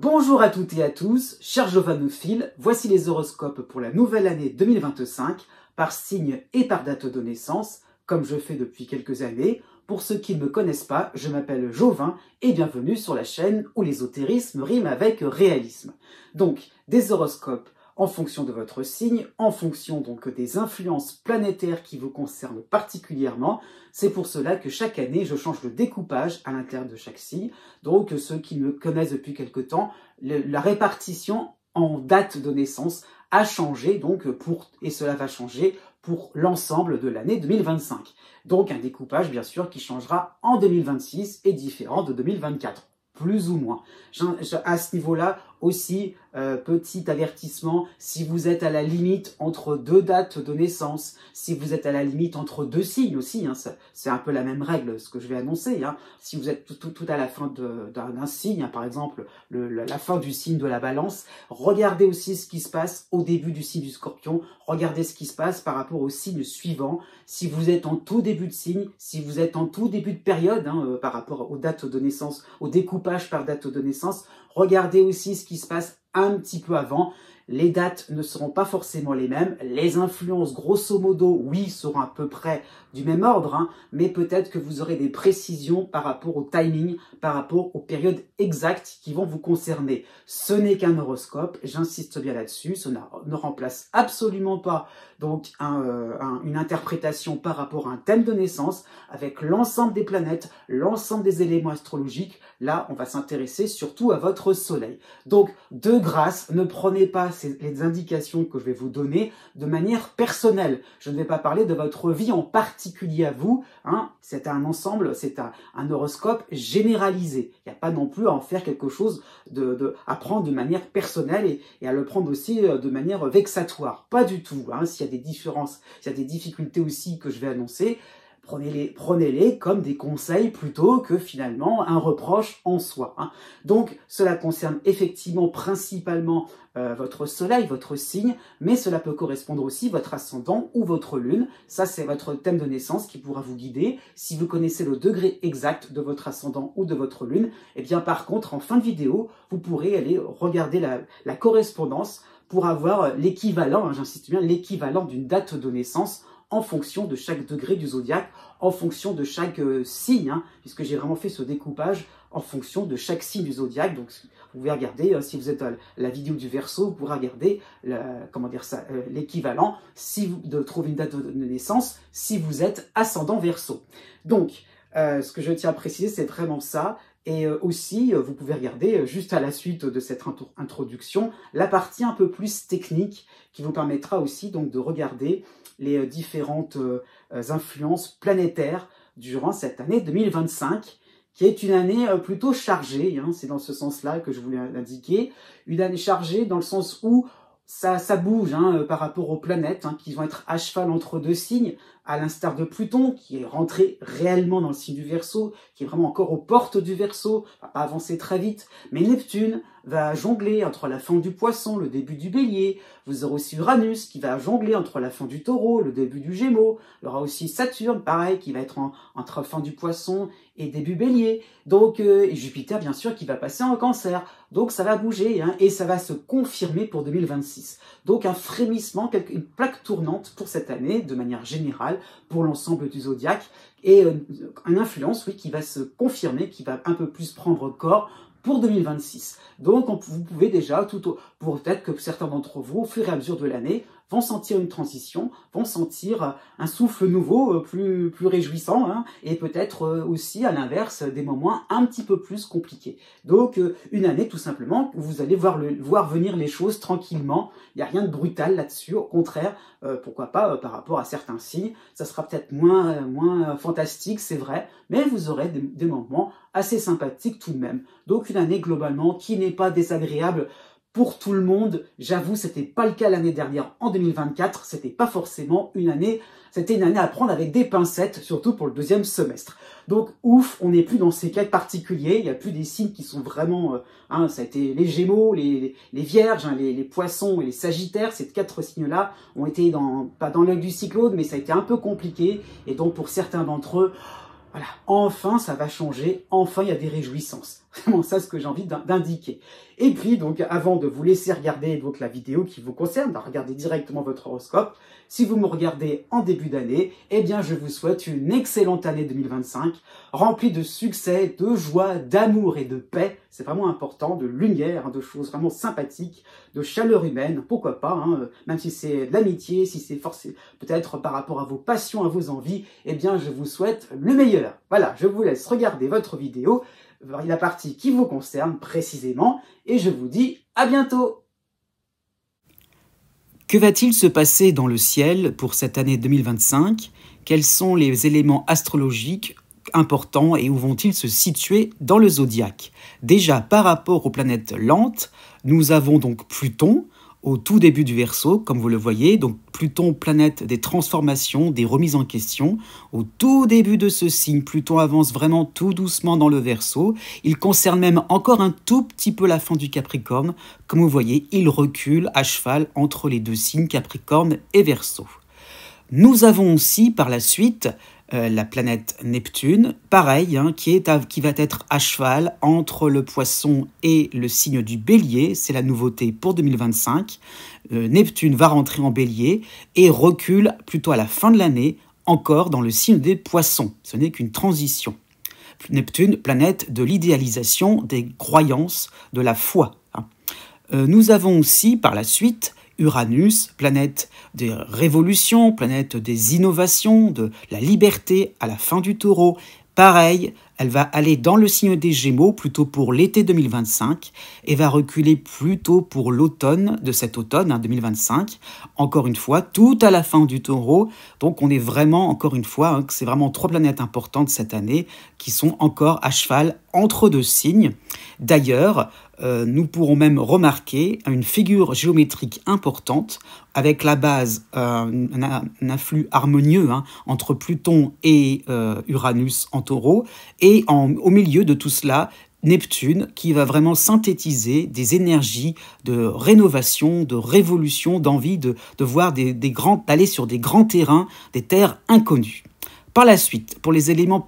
Bonjour à toutes et à tous, chers jovanophiles, voici les horoscopes pour la nouvelle année 2025, par signe et par date de naissance, comme je fais depuis quelques années. Pour ceux qui ne me connaissent pas, je m'appelle Jovin et bienvenue sur la chaîne où l'ésotérisme rime avec réalisme. Donc, des horoscopes en fonction de votre signe, en fonction donc des influences planétaires qui vous concernent particulièrement. C'est pour cela que chaque année, je change le découpage à l'intérieur de chaque signe. Donc, ceux qui me connaissent depuis quelque temps, la répartition en date de naissance a changé, donc et cela va changer pour l'ensemble de l'année 2025. Donc, un découpage, bien sûr, qui changera en 2026 et différent de 2024. Plus ou moins. À ce niveau-là, aussi, petit avertissement, si vous êtes à la limite entre deux dates de naissance, si vous êtes à la limite entre deux signes aussi, hein, c'est un peu la même règle, ce que je vais annoncer. Hein. Si vous êtes tout à la fin d'un signe, hein, par exemple, la fin du signe de la balance, regardez aussi ce qui se passe au début du signe du scorpion, regardez ce qui se passe par rapport au signe suivant. Si vous êtes en tout début de signe, si vous êtes en tout début de période, hein, par rapport aux dates de naissance, au découpage par date de naissance, regardez aussi ce qui se passe un petit peu avant. Les dates ne seront pas forcément les mêmes. Les influences, grosso modo, oui, seront à peu près du même ordre, hein, mais peut-être que vous aurez des précisions par rapport au timing, par rapport aux périodes exactes qui vont vous concerner. Ce n'est qu'un horoscope, j'insiste bien là-dessus, ça ne remplace absolument pas donc une interprétation par rapport à un thème de naissance, avec l'ensemble des planètes, l'ensemble des éléments astrologiques. Là, on va s'intéresser surtout à votre soleil. Donc, de grâce, ne prenez pas les indications que je vais vous donner de manière personnelle. Je ne vais pas parler de votre vie en particulier à vous. Hein. C'est un ensemble, c'est un horoscope généralisé. Il n'y a pas non plus à en faire quelque chose à prendre de manière personnelle et à le prendre aussi de manière vexatoire. Pas du tout. Hein. S'il y a des différences, s'il y a des difficultés aussi que je vais annoncer, prenez-les comme des conseils plutôt que finalement un reproche en soi. Hein. Donc, cela concerne effectivement principalement votre soleil, votre signe, mais cela peut correspondre aussi à votre ascendant ou votre lune. Ça, c'est votre thème de naissance qui pourra vous guider. Si vous connaissez le degré exact de votre ascendant ou de votre lune, eh bien par contre, en fin de vidéo, vous pourrez aller regarder la correspondance pour avoir l'équivalent, hein, j'insiste bien, l'équivalent d'une date de naissance en fonction de chaque degré du zodiaque, en fonction de chaque signe, hein, puisque j'ai vraiment fait ce découpage en fonction de chaque signe du zodiaque. Donc, vous pouvez regarder, si vous êtes à la vidéo du Verseau, vous pourrez regarder l'équivalent de trouver une date de naissance si vous êtes ascendant Verseau. Donc, ce que je tiens à préciser, c'est vraiment ça. Et aussi, vous pouvez regarder, juste à la suite de cette introduction, la partie un peu plus technique qui vous permettra aussi donc de regarder les différentes influences planétaires durant cette année 2025, qui est une année plutôt chargée, hein, c'est dans ce sens-là que je voulais l'indiquer, une année chargée dans le sens où ça bouge hein, par rapport aux planètes hein, qui vont être à cheval entre deux signes, à l'instar de Pluton, qui est rentré réellement dans le signe du Verseau, qui est vraiment encore aux portes du Verseau, va pas avancer très vite, mais Neptune va jongler entre la fin du Poisson, le début du Bélier. Vous aurez aussi Uranus qui va jongler entre la fin du Taureau, le début du Gémeaux. Il y aura aussi Saturne, pareil, qui va être entre la fin du Poisson et début Bélier. Donc, et Jupiter, bien sûr, qui va passer en Cancer. Donc, ça va bouger hein, et ça va se confirmer pour 2026. Donc, un frémissement, une plaque tournante pour cette année, de manière générale, pour l'ensemble du zodiaque. Et une influence, oui, qui va se confirmer, qui va un peu plus prendre corps pour 2026. Donc, vous pouvez déjà, peut-être que certains d'entre vous, au fur et à mesure de l'année, vont sentir une transition, vont sentir un souffle nouveau, plus réjouissant, hein, et peut-être aussi, à l'inverse, des moments un petit peu plus compliqués. Donc, une année, tout simplement, où vous allez voir venir les choses tranquillement. Il n'y a rien de brutal là-dessus. Au contraire, pourquoi pas, par rapport à certains signes, ça sera peut-être moins fantastique, c'est vrai, mais vous aurez des moments assez sympathiques tout de même. Donc, une année, globalement, qui n'est pas désagréable pour tout le monde. J'avoue, c'était pas le cas l'année dernière en 2024, c'était pas forcément une année, c'était une année à prendre avec des pincettes, surtout pour le deuxième semestre. Donc ouf, on n'est plus dans ces cas particuliers, il n'y a plus des signes qui sont vraiment, ça a été les Gémeaux, les Vierges, hein, les Poissons et les Sagittaires, ces quatre signes-là ont été pas dans l'œil du cyclone, mais ça a été un peu compliqué, et donc pour certains d'entre eux, voilà, enfin ça va changer, enfin il y a des réjouissances. Vraiment ça ce que j'ai envie d'indiquer. Et puis donc avant de vous laisser regarder donc la vidéo qui vous concerne, regardez directement votre horoscope. Si vous me regardez en début d'année, eh bien je vous souhaite une excellente année 2025, remplie de succès, de joie, d'amour et de paix. C'est vraiment important, de lumière, de choses vraiment sympathiques, de chaleur humaine, pourquoi pas, même si c'est de l'amitié, si c'est forcé peut-être par rapport à vos passions, à vos envies, eh bien je vous souhaite le meilleur. Voilà, je vous laisse regarder votre vidéo, la partie qui vous concerne précisément, et je vous dis à bientôt. Que va-t-il se passer dans le ciel pour cette année 2025? Quels sont les éléments astrologiques importants et où vont-ils se situer dans le zodiaque? Déjà, par rapport aux planètes lentes, nous avons donc Pluton, au tout début du Verseau, comme vous le voyez, donc Pluton, planète des transformations, des remises en question. Au tout début de ce signe, Pluton avance vraiment tout doucement dans le Verseau. Il concerne même encore un tout petit peu la fin du Capricorne. Comme vous voyez, il recule à cheval entre les deux signes Capricorne et Verseau. Nous avons aussi par la suite la planète Neptune, pareil, qui va être à cheval entre le Poisson et le signe du Bélier. C'est la nouveauté pour 2025. Neptune va rentrer en Bélier et recule plutôt à la fin de l'année, encore dans le signe des Poissons. Ce n'est qu'une transition. Neptune, planète de l'idéalisation, des croyances, de la foi. Nous avons aussi par la suite Uranus, planète des révolutions, planète des innovations, de la liberté à la fin du Taureau. Pareil, elle va aller dans le signe des Gémeaux plutôt pour l'été 2025 et va reculer plutôt pour l'automne de cet automne 2025. Encore une fois, tout à la fin du Taureau. Donc on est vraiment, encore une fois, c'est vraiment 3 planètes importantes cette année qui sont encore à cheval entre 2 signes. D'ailleurs, nous pourrons même remarquer une figure géométrique importante avec la base, un influx harmonieux entre Pluton et Uranus en Taureau, et au milieu de tout cela, Neptune qui va vraiment synthétiser des énergies de rénovation, de révolution, d'envie de voir d'aller sur des grands terrains, des terres inconnues. Par la suite, pour les éléments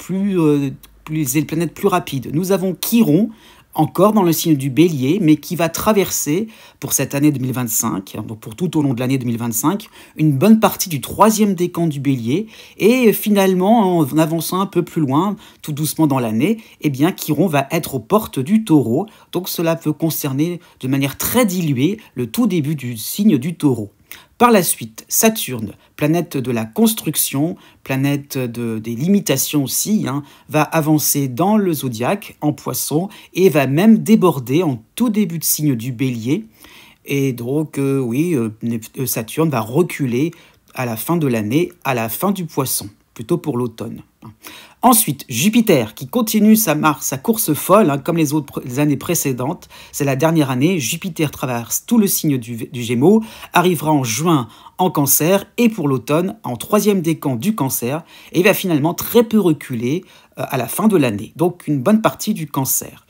les planètes plus rapides, nous avons Chiron, encore dans le signe du Bélier, mais qui va traverser pour cette année 2025, donc pour tout au long de l'année 2025, une bonne partie du 3e décan du Bélier, et finalement, en avançant un peu plus loin, tout doucement dans l'année, eh bien, Chiron va être aux portes du Taureau, donc cela peut concerner de manière très diluée le tout début du signe du Taureau. Par la suite, Saturne, planète de la construction, planète des limitations aussi, va avancer dans le zodiaque en Poisson et va même déborder en tout début de signe du Bélier. Et donc, Saturne va reculer à la fin de l'année, à la fin du Poisson, plutôt pour l'automne. Ensuite, Jupiter qui continue sa course folle, comme les années précédentes. C'est la dernière année. Jupiter traverse tout le signe du Gémeaux, arrivera en juin en Cancer et pour l'automne en 3e décan du Cancer et va finalement très peu reculer à la fin de l'année. Donc une bonne partie du Cancer.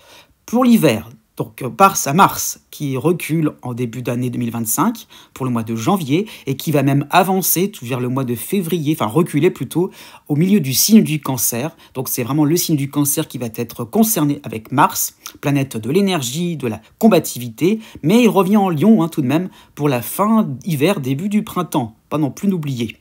Pour l'hiver, donc par sa Mars qui recule en début d'année 2025 pour le mois de janvier et qui va même avancer tout vers le mois de février, enfin reculer plutôt au milieu du signe du Cancer. Donc c'est vraiment le signe du Cancer qui va être concerné avec Mars, planète de l'énergie, de la combativité, mais il revient en Lion tout de même pour la fin hiver, début du printemps, pas non plus n'oublier.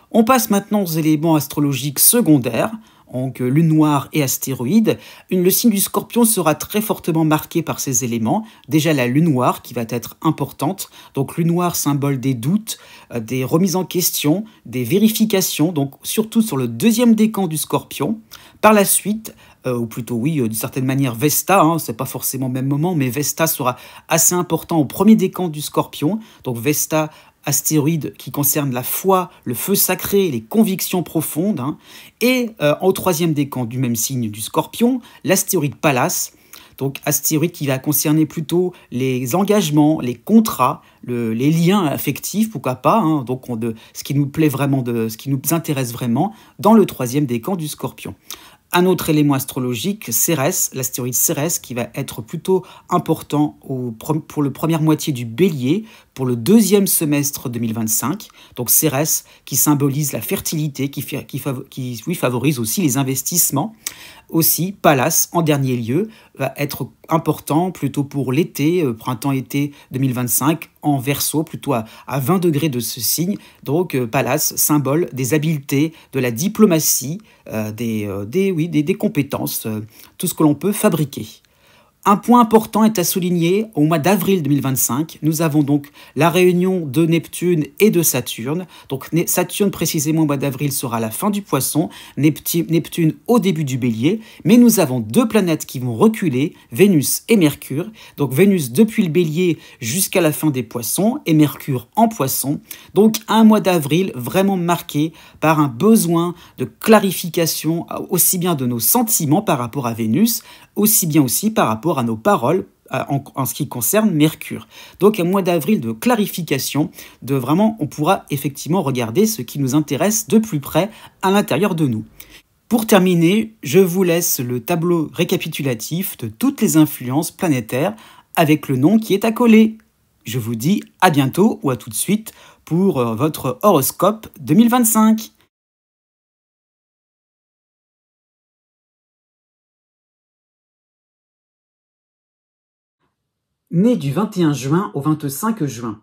On passe maintenant aux éléments astrologiques secondaires. Donc lune noire et astéroïdes. Le signe du Scorpion sera très fortement marqué par ces éléments. Déjà la lune noire qui va être importante. Donc lune noire, symbole des doutes, des remises en question, des vérifications, donc surtout sur le 2e décan du Scorpion. Par la suite, ou plutôt d'une certaine manière Vesta, c'est pas forcément au même moment, mais Vesta sera assez important au 1er décan du Scorpion. Donc Vesta, astéroïde qui concerne la foi, le feu sacré, les convictions profondes. Et au 3e décan du même signe du Scorpion, l'astéroïde Pallas, donc astéroïde qui va concerner plutôt les engagements, les contrats, les liens affectifs, pourquoi pas, donc ce qui nous plaît vraiment, ce qui nous intéresse vraiment dans le 3e décan du Scorpion. Un autre élément astrologique, Cérès, l'astéroïde Cérès, qui va être plutôt important pour la première moitié du Bélier, pour le 2e semestre 2025. Donc Cérès, qui symbolise la fertilité, qui favorise aussi les investissements. aussi, Pallas, en dernier lieu, va être important plutôt pour l'été, printemps-été 2025, en Verseau, plutôt à 20 degrés de ce signe. Donc Pallas, symbole des habiletés, de la diplomatie, des compétences, tout ce que l'on peut fabriquer. Un point important est à souligner, au mois d'avril 2025, nous avons donc la réunion de Neptune et de Saturne. Donc Saturne précisément au mois d'avril sera à la fin du Poisson, Neptune au début du Bélier, mais nous avons deux planètes qui vont reculer, Vénus et Mercure. Donc Vénus depuis le Bélier jusqu'à la fin des Poissons et Mercure en Poisson. Donc un mois d'avril vraiment marqué par un besoin de clarification aussi bien de nos sentiments par rapport à Vénus, aussi bien aussi par rapport à nos paroles en ce qui concerne Mercure. Donc un mois d'avril de clarification, de vraiment, on pourra effectivement regarder ce qui nous intéresse de plus près à l'intérieur de nous. Pour terminer, je vous laisse le tableau récapitulatif de toutes les influences planétaires avec le nom qui est accolé. Je vous dis à bientôt ou à tout de suite pour votre horoscope 2025. Né du 21 juin au 25 juin.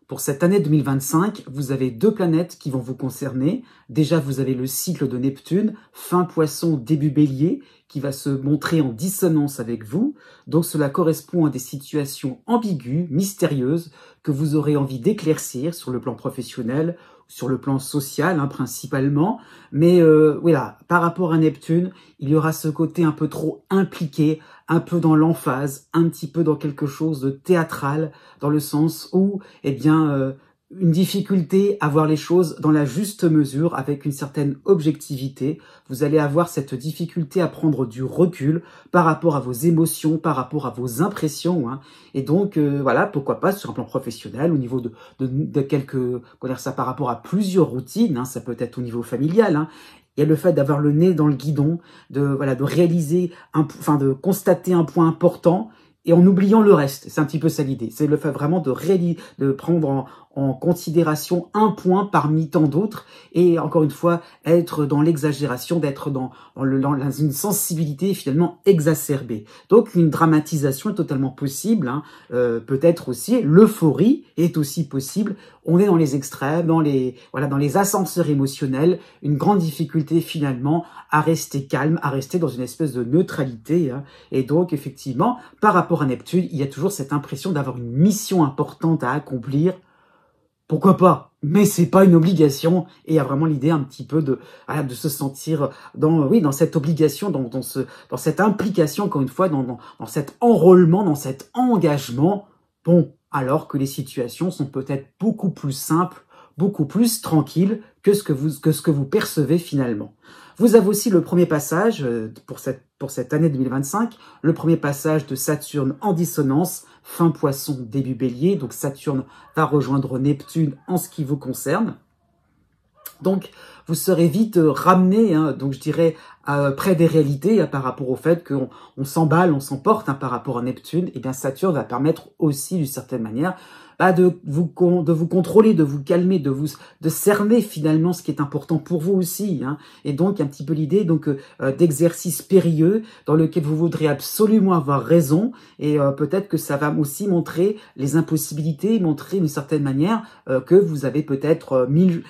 Pour cette année 2025, vous avez deux planètes qui vont vous concerner. Déjà, vous avez le cycle de Neptune, fin Poisson, début Bélier, qui va se montrer en dissonance avec vous. Donc cela correspond à des situations ambiguës, mystérieuses, que vous aurez envie d'éclaircir sur le plan professionnel, sur le plan social principalement. Mais voilà, par rapport à Neptune, il y aura ce côté un peu trop impliqué, un peu dans l'emphase, un petit peu dans quelque chose de théâtral, dans le sens où, eh bien, une difficulté à voir les choses dans la juste mesure, avec une certaine objectivité. Vous allez avoir cette difficulté à prendre du recul par rapport à vos émotions, par rapport à vos impressions. Et donc, voilà, pourquoi pas sur un plan professionnel, au niveau de quelques, comment dire ça, par rapport à plusieurs routines, ça peut être au niveau familial. Il y a le fait d'avoir le nez dans le guidon, de réaliser, de constater un point important et en oubliant le reste. C'est un petit peu ça l'idée. C'est le fait vraiment de prendre en considération un point parmi tant d'autres et encore une fois, être dans l'exagération, d'être dans une sensibilité finalement exacerbée. Donc une dramatisation est totalement possible. Peut-être aussi l'euphorie est aussi possible. On est dans les extrêmes, dans les ascenseurs émotionnels, une grande difficulté finalement à rester calme, à rester dans une espèce de neutralité. Et donc effectivement, par rapport à Neptune, il y a toujours cette impression d'avoir une mission importante à accomplir. Pourquoi pas? Mais c'est pas une obligation. Et il y a vraiment l'idée un petit peu de se sentir dans cette obligation, dans cette implication, encore une fois, dans cet enrôlement, dans cet engagement. Bon, alors que les situations sont peut-être beaucoup plus simples, beaucoup plus tranquilles que ce que vous percevez finalement. Vous avez aussi le premier passage pour cette année 2025, le premier passage de Saturne en dissonance, fin Poisson, début Bélier. Donc Saturne va rejoindre Neptune en ce qui vous concerne. Donc vous serez vite ramené, donc je dirais, près des réalités par rapport au fait qu'on s'emballe, on s'emporte par rapport à Neptune. Et bien Saturne va permettre aussi d'une certaine manière de vous contrôler, de vous calmer, de cerner finalement ce qui est important pour vous aussi. Et donc un petit peu l'idée d'exercice périlleux dans lequel vous voudrez absolument avoir raison. Et peut-être que ça va aussi montrer les impossibilités, montrer d'une certaine manière que vous avez peut-être mille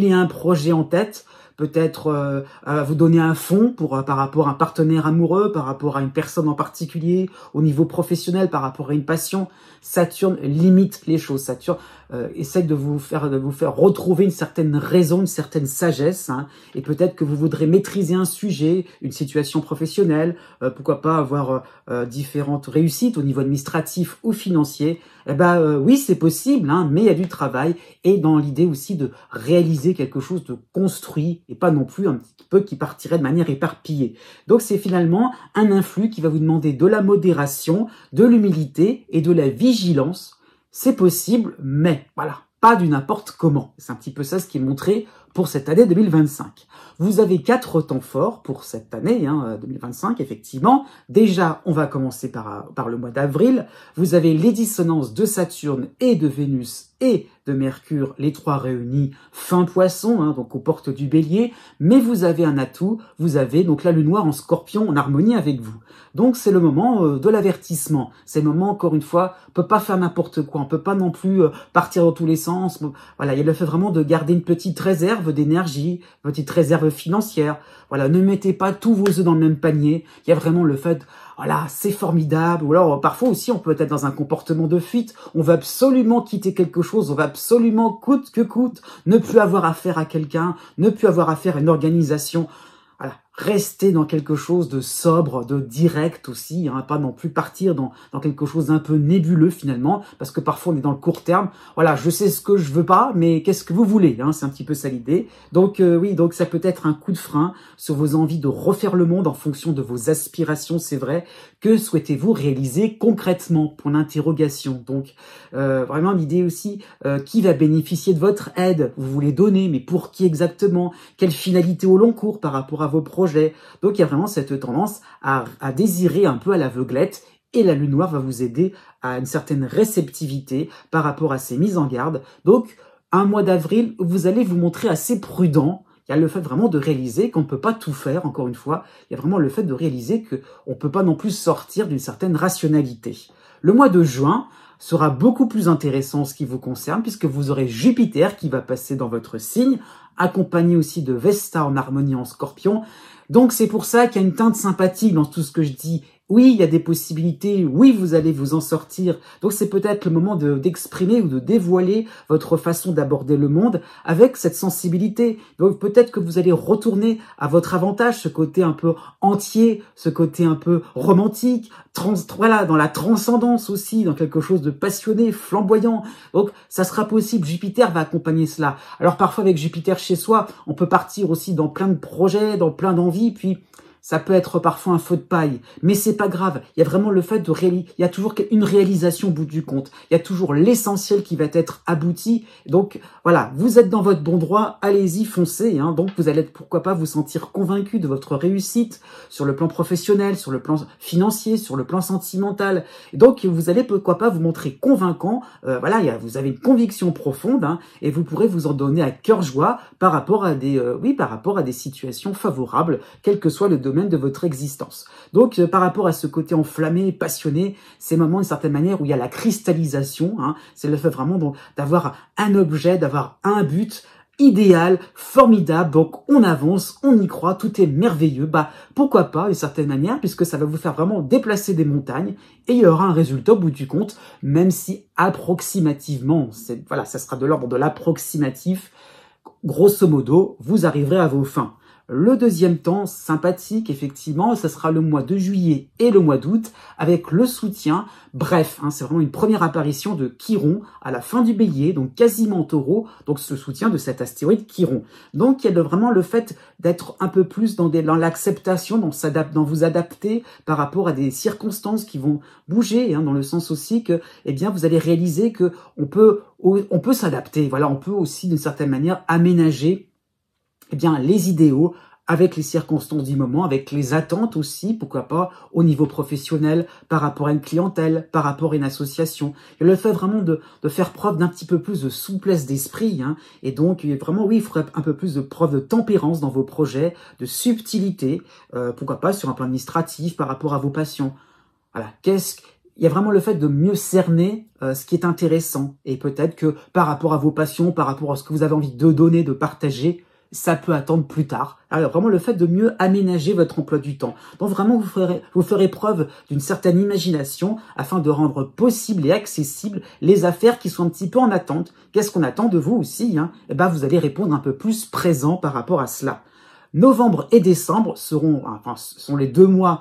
et un projets en tête. Peut-être vous donner un fond par rapport à un partenaire amoureux, par rapport à une personne en particulier, au niveau professionnel, par rapport à une passion. Saturne limite les choses. Saturne essaie de vous faire retrouver une certaine raison, une certaine sagesse. Et peut-être que vous voudrez maîtriser un sujet, une situation professionnelle, pourquoi pas avoir différentes réussites au niveau administratif ou financier. Oui, c'est possible, mais il y a du travail et dans l'idée aussi de réaliser quelque chose de construit et pas non plus un petit peu qui partirait de manière éparpillée. Donc c'est finalement un influx qui va vous demander de la modération, de l'humilité et de la vigilance. C'est possible, mais voilà, pas du n'importe comment. C'est un petit peu ça ce qui est montré pour cette année 2025. Vous avez 4 temps forts pour cette année 2025, effectivement. Déjà, on va commencer par le mois d'avril. Vous avez les dissonances de Saturne et de Vénus et de Mercure, les trois réunis, fin Poisson, hein, donc aux portes du Bélier, mais vous avez un atout, vous avez donc la Lune noire en Scorpion en harmonie avec vous. Donc c'est le moment de l'avertissement, c'est le moment, encore une fois, on peut pas faire n'importe quoi, on peut pas non plus partir dans tous les sens. Voilà, il y a le fait vraiment de garder une petite réserve d'énergie, une petite réserve financière. Voilà, ne mettez pas tous vos œufs dans le même panier. Il y a vraiment le fait, voilà, c'est formidable. Ou alors, parfois aussi, on peut être dans un comportement de fuite. On va absolument quitter quelque chose. On va absolument, coûte que coûte, ne plus avoir affaire à quelqu'un, ne plus avoir affaire à une organisation. Voilà, rester dans quelque chose de sobre, de direct aussi, hein, pas non plus partir dans quelque chose d'un peu nébuleux finalement, parce que parfois on est dans le court terme. Voilà, je sais ce que je veux pas, mais qu'est-ce que vous voulez, hein, c'est un petit peu ça l'idée. Donc oui, donc ça peut être un coup de frein sur vos envies de refaire le monde en fonction de vos aspirations, c'est vrai. Que souhaitez-vous réaliser concrètement, pour l'interrogation. Donc vraiment l'idée aussi, qui va bénéficier de votre aide, vous voulez donner, mais pour qui exactement, quelle finalité au long cours par rapport à vos projets. Donc il y a vraiment cette tendance à désirer un peu à l'aveuglette, et la Lune noire va vous aider à une certaine réceptivité par rapport à ces mises en garde. Donc un mois d'avril, vous allez vous montrer assez prudent. Il y a le fait vraiment de réaliser qu'on ne peut pas tout faire, encore une fois. Il y a vraiment le fait de réaliser qu'on ne peut pas non plus sortir d'une certaine rationalité. Le mois de juin sera beaucoup plus intéressant en ce qui vous concerne, puisque vous aurez Jupiter qui va passer dans votre signe, accompagné aussi de Vesta en harmonie en Scorpion. Donc c'est pour ça qu'il y a une teinte sympathique dans tout ce que je dis. Oui, il y a des possibilités, oui, vous allez vous en sortir. Donc c'est peut-être le moment d'exprimer ou de dévoiler votre façon d'aborder le monde avec cette sensibilité. Donc peut-être que vous allez retourner à votre avantage, ce côté un peu entier, ce côté un peu romantique, voilà, dans la transcendance aussi, dans quelque chose de passionné, flamboyant. Donc ça sera possible, Jupiter va accompagner cela. Alors parfois avec Jupiter chez soi, on peut partir aussi dans plein de projets, dans plein d'envies, puis ça peut être parfois un feu de paille, mais c'est pas grave. Il y a vraiment le fait il y a toujours une réalisation au bout du compte. Il y a toujours l'essentiel qui va être abouti. Donc voilà, vous êtes dans votre bon droit, allez-y, foncez. Hein. Donc vous allez pourquoi pas vous sentir convaincu de votre réussite sur le plan professionnel, sur le plan financier, sur le plan sentimental. Et donc vous allez pourquoi pas vous montrer convaincant. Voilà, vous avez une conviction profonde, hein, et vous pourrez vous en donner à cœur joie par rapport à des situations favorables, quel que soit le domaine de votre existence. Donc, par rapport à ce côté enflammé, passionné, ces moments, d'une certaine manière, où il y a la cristallisation, hein, c'est le fait vraiment d'avoir un objet, d'avoir un but idéal, formidable, donc on avance, on y croit, tout est merveilleux, bah pourquoi pas, d'une certaine manière, puisque ça va vous faire vraiment déplacer des montagnes, et il y aura un résultat au bout du compte, même si approximativement, voilà, ça sera de l'ordre de l'approximatif, grosso modo, vous arriverez à vos fins. Le deuxième temps sympathique, effectivement, ce sera le mois de juillet et le mois d'août avec le soutien. Bref, hein, c'est vraiment une première apparition de Chiron à la fin du Bélier, donc quasiment en Taureau, donc ce soutien de cet astéroïde Chiron. Donc il y a vraiment le fait d'être un peu plus dans l'acceptation, dans vous adapter par rapport à des circonstances qui vont bouger, hein, dans le sens aussi que, eh bien, vous allez réaliser que on peut s'adapter. Voilà, on peut aussi d'une certaine manière aménager eh bien, les idéaux avec les circonstances du moment, avec les attentes aussi, pourquoi pas, au niveau professionnel, par rapport à une clientèle, par rapport à une association. Et le fait vraiment de faire preuve d'un petit peu plus de souplesse d'esprit, hein, et donc vraiment, oui, il faudrait un peu plus de preuve de tempérance dans vos projets, de subtilité, pourquoi pas sur un plan administratif, par rapport à vos passions. Voilà, il y a vraiment le fait de mieux cerner ce qui est intéressant, et peut-être que par rapport à vos passions, par rapport à ce que vous avez envie de donner, de partager, ça peut attendre plus tard. Alors vraiment le fait de mieux aménager votre emploi du temps. Donc vraiment vous ferez preuve d'une certaine imagination afin de rendre possible et accessible les affaires qui sont un petit peu en attente. Qu'est-ce qu'on attend de vous aussi, hein? Eh ben vous allez répondre un peu plus présent par rapport à cela. Novembre et décembre sont les 2 mois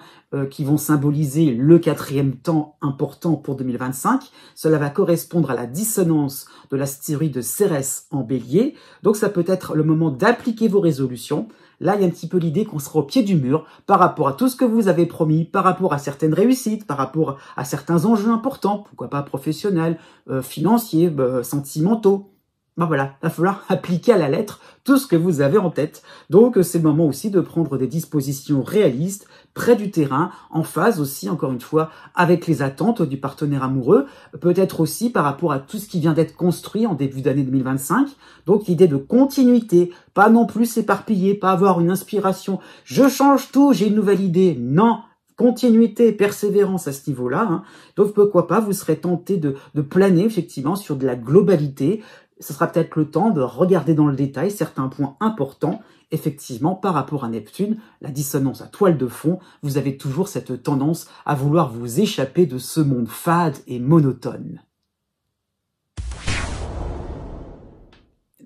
qui vont symboliser le 4e temps important pour 2025. Cela va correspondre à la dissonance de l'astéroïde de Cérès en Bélier. Donc ça peut être le moment d'appliquer vos résolutions. Là, il y a un petit peu l'idée qu'on sera au pied du mur par rapport à tout ce que vous avez promis, par rapport à certaines réussites, par rapport à certains enjeux importants, pourquoi pas professionnels, financiers, sentimentaux. ben voilà, il va falloir appliquer à la lettre tout ce que vous avez en tête. Donc, c'est le moment aussi de prendre des dispositions réalistes, près du terrain, en phase aussi, encore une fois, avec les attentes du partenaire amoureux, peut-être aussi par rapport à tout ce qui vient d'être construit en début d'année 2025. Donc, l'idée de continuité, pas non plus s'éparpiller, pas avoir une inspiration. Je change tout, j'ai une nouvelle idée. Non, continuité, persévérance à ce niveau-là. Hein. Donc, pourquoi pas, vous serez tenté de planer effectivement sur de la globalité. Ce sera peut-être le temps de regarder dans le détail certains points importants. Effectivement, par rapport à Neptune, la dissonance à toile de fond, vous avez toujours cette tendance à vouloir vous échapper de ce monde fade et monotone.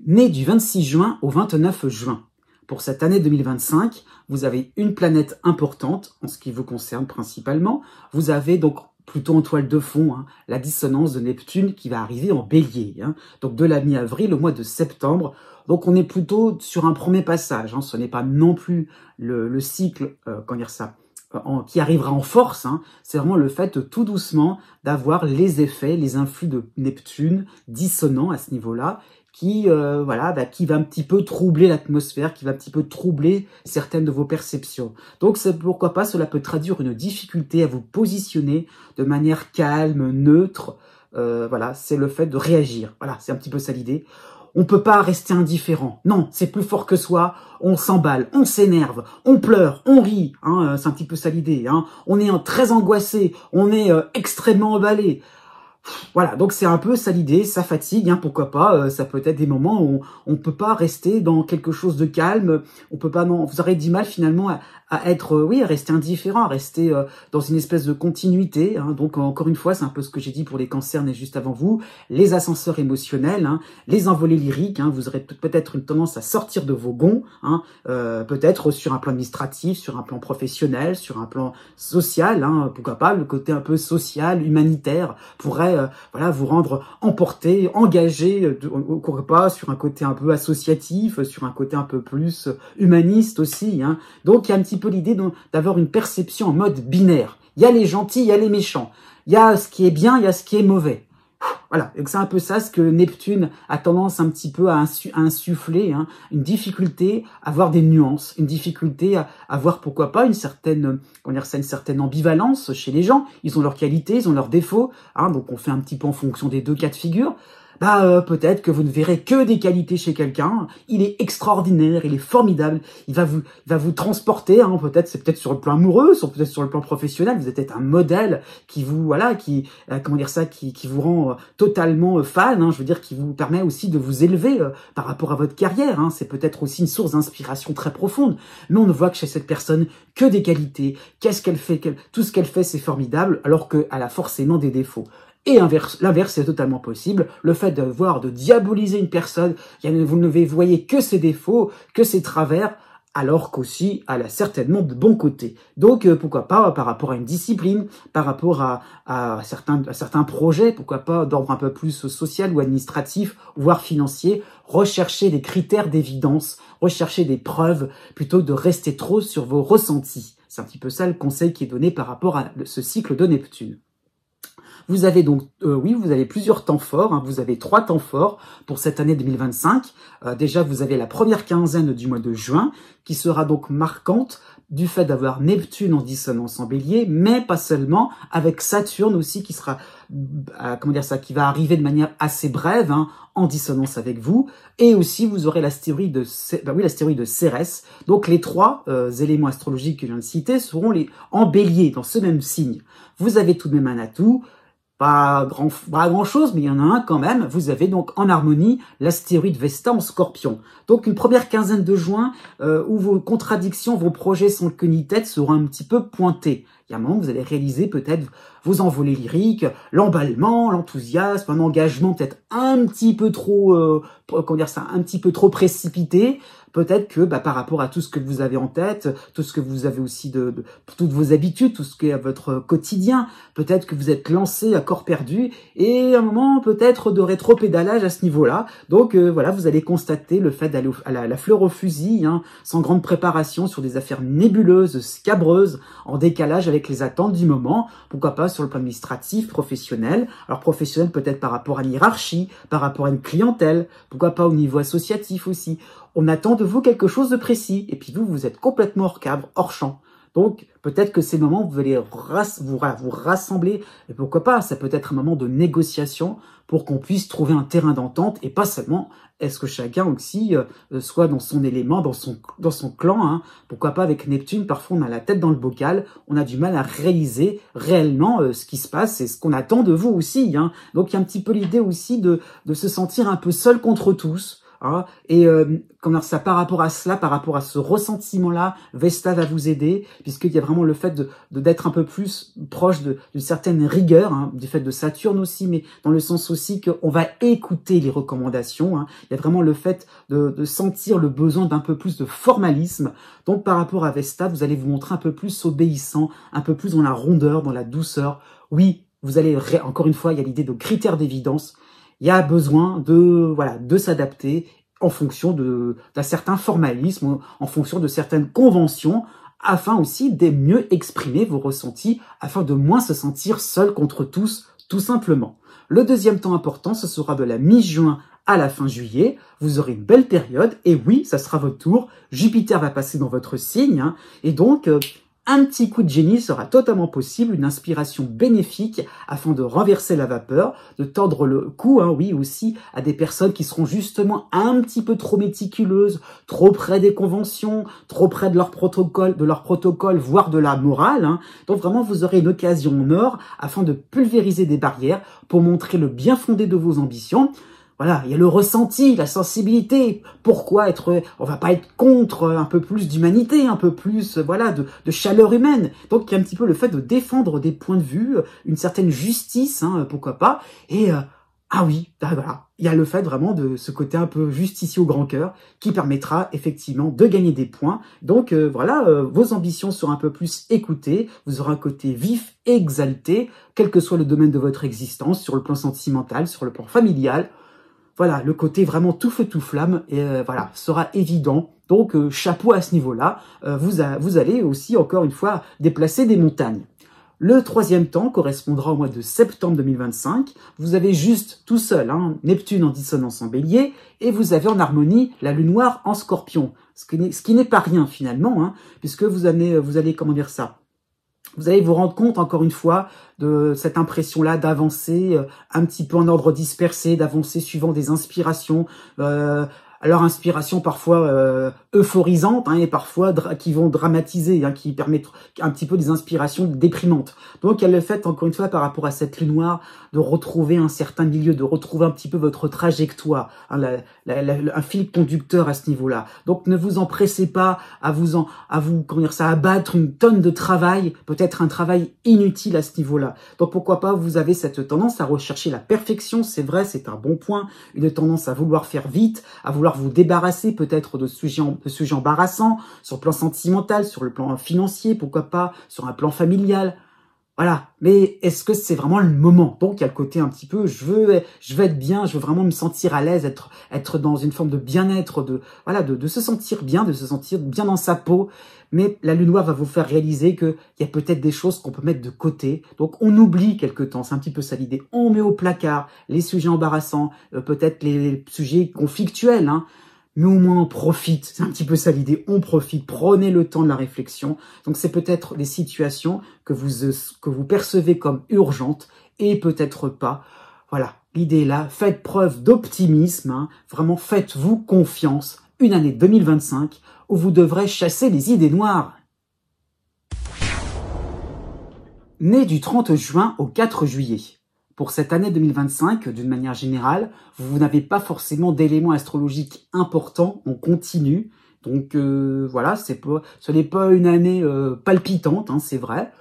Né du 26 juin au 29 juin. Pour cette année 2025, vous avez une planète importante, en ce qui vous concerne principalement. Vous avez donc plutôt en toile de fond, hein, la dissonance de Neptune qui va arriver en bélier. Hein, donc de la mi-avril au mois de septembre. Donc on est plutôt sur un premier passage. Hein, ce n'est pas non plus le cycle, comment dire ça, qui arrivera en force. Hein, c'est vraiment le fait tout doucement d'avoir les effets, les influx de Neptune dissonants à ce niveau-là, qui qui va un petit peu troubler l'atmosphère, qui va un petit peu troubler certaines de vos perceptions. Donc c'est pourquoi pas, cela peut traduire une difficulté à vous positionner de manière calme, neutre. C'est le fait de réagir. Voilà, c'est un petit peu ça l'idée. On peut pas rester indifférent. Non, c'est plus fort que soi. On s'emballe, on s'énerve, on pleure, on rit. Hein, c'est un petit peu ça l'idée. Hein. On est très angoissé, on est extrêmement emballé. Voilà, donc c'est un peu ça l'idée, ça fatigue, hein, pourquoi pas, ça peut être des moments où on peut pas rester dans quelque chose de calme, on peut pas, non, vous aurez du mal finalement à être, à rester indifférent, à rester dans une espèce de continuité, hein, donc encore une fois, c'est un peu ce que j'ai dit pour les cancers nés juste avant vous, les ascenseurs émotionnels, hein, les envolées lyriques, hein, vous aurez peut-être une tendance à sortir de vos gonds, hein, peut-être sur un plan administratif, sur un plan professionnel, sur un plan social, hein, pourquoi pas, le côté un peu social, humanitaire, pourrait vous rendre emporté, engagé, pourquoi pas, sur un côté un peu associatif, sur un côté un peu plus humaniste aussi. Hein. Donc il y a un petit peu l'idée d'avoir une perception en mode binaire. Il y a les gentils, il y a les méchants. Il y a ce qui est bien, il y a ce qui est mauvais. Voilà, donc c'est un peu ça ce que Neptune a tendance un petit peu à insuffler, hein, une difficulté à voir des nuances, une difficulté à voir pourquoi pas une certaine ambivalence chez les gens. Ils ont leurs qualités, ils ont leurs défauts, hein, donc on fait un petit peu en fonction des deux cas de figure. Peut-être que vous ne verrez que des qualités chez quelqu'un. Il est extraordinaire, il est formidable. Il va vous transporter. Hein, c'est peut-être sur le plan amoureux, peut-être sur le plan professionnel. Vous êtes peut-être un modèle qui vous, qui vous rend totalement fan. Hein, je veux dire, qui vous permet aussi de vous élever par rapport à votre carrière. Hein, c'est peut-être aussi une source d'inspiration très profonde. Mais on ne voit que chez cette personne que des qualités. Qu'est-ce qu'elle fait? Tout ce qu'elle fait, c'est formidable, alors qu'elle a forcément des défauts. Et l'inverse est totalement possible. Le fait de diaboliser une personne, vous ne voyez que ses défauts, que ses travers, alors qu'aussi, elle a certainement de bons côtés. Donc, pourquoi pas, par rapport à une discipline, par rapport à certains projets, pourquoi pas d'ordre un peu plus social ou administratif, voire financier, rechercher des critères d'évidence, rechercher des preuves, plutôt que de rester trop sur vos ressentis. C'est un petit peu ça le conseil qui est donné par rapport à ce cycle de Neptune. Vous avez donc, vous avez plusieurs temps forts. Hein, vous avez 3 temps forts pour cette année 2025. Déjà, vous avez la première quinzaine du mois de juin, qui sera donc marquante du fait d'avoir Neptune en dissonance en bélier, mais pas seulement, avec Saturne aussi qui sera, qui va arriver de manière assez brève, hein, en dissonance avec vous. Et aussi, vous aurez l'astéroïde de Cérès. Donc, les 3 éléments astrologiques que je viens de citer seront en bélier, dans ce même signe. Vous avez tout de même un atout. Pas grand chose, mais il y en a un quand même. Vous avez donc en harmonie l'astéroïde Vesta en Scorpion. Donc une première quinzaine de juin où vos contradictions, vos projets sans queue ni tête seront un petit peu pointés. Il y a un moment où vous allez réaliser peut-être vos envolées lyriques, l'emballement, l'enthousiasme, un engagement peut-être un petit peu trop, un petit peu trop précipité. Peut-être que par rapport à tout ce que vous avez en tête, tout ce que vous avez aussi toutes vos habitudes, tout ce qui est votre quotidien, peut-être que vous êtes lancé à corps perdu et à un moment peut-être de rétro-pédalage à ce niveau-là. Donc vous allez constater le fait d'aller à la fleur au fusil, hein, sans grande préparation sur des affaires nébuleuses, scabreuses, en décalage avec avec les attentes du moment, pourquoi pas sur le plan administratif, professionnel. Alors professionnel peut-être par rapport à une hiérarchie, par rapport à une clientèle, pourquoi pas au niveau associatif aussi. On attend de vous quelque chose de précis, et puis vous êtes complètement hors cadre, hors champ. Donc, peut-être que ces moments, vous allez vous rassembler, et pourquoi pas, ça peut être un moment de négociation pour qu'on puisse trouver un terrain d'entente, et pas seulement est-ce que chacun aussi soit dans son élément, dans son clan. Hein. Pourquoi pas avec Neptune, parfois on a la tête dans le bocal, on a du mal à réaliser réellement ce qui se passe et ce qu'on attend de vous aussi. Hein. Donc il y a un petit peu l'idée aussi de se sentir un peu seul contre tous. Hein, et comment ça, par rapport à cela, par rapport à ce ressentiment-là, Vesta va vous aider, puisqu'il y a vraiment le fait d'être un peu plus proche d'une certaine rigueur, hein, du fait de Saturne aussi, mais dans le sens aussi qu'on va écouter les recommandations. Hein. Il y a vraiment le fait de sentir le besoin d'un peu plus de formalisme. Donc par rapport à Vesta, vous allez vous montrer un peu plus obéissant, un peu plus dans la rondeur, dans la douceur. Oui, vous allez, encore une fois, il y a l'idée de critères d'évidence. Il y a besoin de s'adapter en fonction d'un certain formalisme, en fonction de certaines conventions, afin aussi de mieux exprimer vos ressentis, afin de moins se sentir seul contre tous, tout simplement. Le deuxième temps important, ce sera de la mi-juin à la fin juillet. Vous aurez une belle période, et oui, ça sera votre tour. Jupiter va passer dans votre signe, hein, et donc un petit coup de génie sera totalement possible, une inspiration bénéfique afin de renverser la vapeur, de tordre le cou, hein, oui, aussi à des personnes qui seront justement un petit peu trop méticuleuses, trop près des conventions, trop près de leur protocole, voire de la morale. Hein. Donc vraiment, vous aurez une occasion en or afin de pulvériser des barrières pour montrer le bien fondé de vos ambitions. Voilà, il y a le ressenti, la sensibilité. Pourquoi on va pas être contre un peu plus d'humanité, un peu plus, voilà, de chaleur humaine. Donc, il y a un petit peu le fait de défendre des points de vue, une certaine justice, hein, pourquoi pas. Et, ah oui, voilà, il y a le fait vraiment de ce côté un peu justicier au grand cœur qui permettra effectivement de gagner des points. Donc, voilà, vos ambitions seront un peu plus écoutées. Vous aurez un côté vif et exalté, quel que soit le domaine de votre existence, sur le plan sentimental, sur le plan familial. Voilà, le côté vraiment tout feu tout flamme voilà, sera évident. Donc, chapeau à ce niveau-là. Vous allez aussi, encore une fois, déplacer des montagnes. Le troisième temps correspondra au mois de septembre 2025. Vous avez juste tout seul, hein, Neptune en dissonance en bélier, et vous avez en harmonie la lune noire en scorpion. Ce qui n'est pas rien finalement, hein, puisque vous allez, comment dire ça, vous allez vous rendre compte, encore une fois, de cette impression-là d'avancer un petit peu en ordre dispersé, d'avancer suivant des inspirations, alors inspirations parfois euphorisantes, hein, et parfois qui vont dramatiser, hein, qui permettent un petit peu des inspirations déprimantes. Donc il y a le fait, encore une fois, par rapport à cette lune noire, de retrouver un certain milieu, de retrouver un petit peu votre trajectoire, hein, un fil conducteur à ce niveau-là. Donc ne vous empressez pas à comment dire ça, abattre une tonne de travail, peut-être un travail inutile à ce niveau-là. Donc pourquoi pas, vous avez cette tendance à rechercher la perfection, c'est vrai, c'est un bon point, une tendance à vouloir faire vite, à vouloir vous débarrasser peut-être de sujets embarrassants, sur le plan sentimental, sur le plan financier, pourquoi pas, sur un plan familial. Voilà, mais est-ce que c'est vraiment le moment? Donc il y a le côté un petit peu, je veux être bien, je veux vraiment me sentir à l'aise, être dans une forme de bien-être, de se sentir bien, de se sentir bien dans sa peau. Mais la lune noire va vous faire réaliser qu'il y a peut-être des choses qu'on peut mettre de côté. Donc on oublie quelque temps, c'est un petit peu ça l'idée. On met au placard les sujets embarrassants, peut-être les sujets conflictuels, hein. Mais au moins on profite, c'est un petit peu ça l'idée, on profite, prenez le temps de la réflexion. Donc c'est peut-être des situations que vous percevez comme urgentes et peut-être pas. Voilà, l'idée est là, faites preuve d'optimisme, hein. Vraiment faites-vous confiance. Une année 2025 où vous devrez chasser les idées noires. Né du 30 juin au 4 juillet. Pour cette année 2025, d'une manière générale, vous n'avez pas forcément d'éléments astrologiques importants en continu. Donc voilà, ce n'est pas une année palpitante, hein, c'est vrai.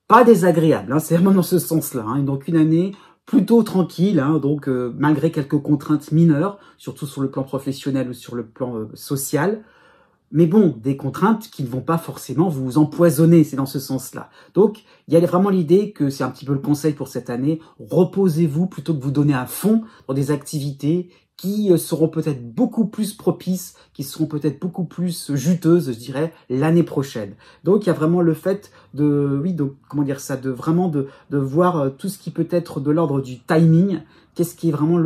Pas désagréable, hein, c'est vraiment dans ce sens-là. Hein, donc une année plutôt tranquille, hein, donc malgré quelques contraintes mineures, surtout sur le plan professionnel ou sur le plan social. Mais bon, des contraintes qui ne vont pas forcément vous empoisonner, c'est dans ce sens-là. Donc, il y a vraiment l'idée que c'est un petit peu le conseil pour cette année, reposez-vous plutôt que vous donner à fond dans des activités qui seront peut-être beaucoup plus propices, qui seront peut-être beaucoup plus juteuses, je dirais, l'année prochaine. Donc il y a vraiment le fait de, oui, de, comment dire ça, de vraiment de voir tout ce qui peut être de l'ordre du timing, qu'est-ce qui est vraiment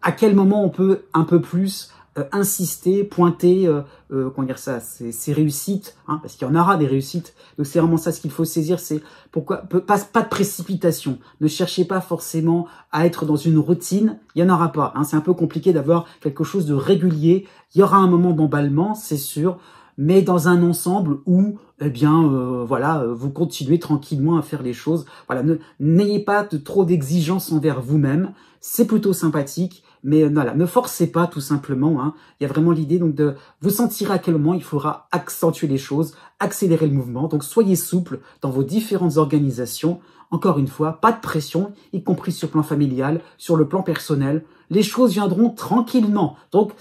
à quel moment on peut un peu plus insister, pointer, comment dire ça, ces réussites, hein, parce qu'il y en aura des réussites. Donc c'est vraiment ça ce qu'il faut saisir, c'est pourquoi pas de précipitation. Ne cherchez pas forcément à être dans une routine, il y en aura pas. Hein, c'est un peu compliqué d'avoir quelque chose de régulier. Il y aura un moment d'emballement, c'est sûr, mais dans un ensemble où, eh bien, voilà, vous continuez tranquillement à faire les choses. Voilà, n'ayez pas trop d'exigences envers vous-même. C'est plutôt sympathique. Mais voilà, ne forcez pas tout simplement. Hein. Il y a vraiment l'idée donc de vous sentir à quel moment il faudra accentuer les choses, accélérer le mouvement. Donc soyez souple dans vos différentes organisations. Encore une fois, pas de pression, y compris sur le plan familial, sur le plan personnel. Les choses viendront tranquillement. Donc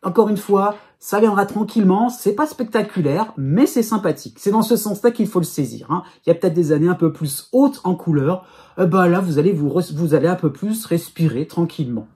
encore une fois, ça viendra tranquillement. C'est pas spectaculaire, mais c'est sympathique. C'est dans ce sens-là qu'il faut le saisir. Hein. Il y a peut-être des années un peu plus hautes en couleur. Là, vous allez un peu plus respirer tranquillement.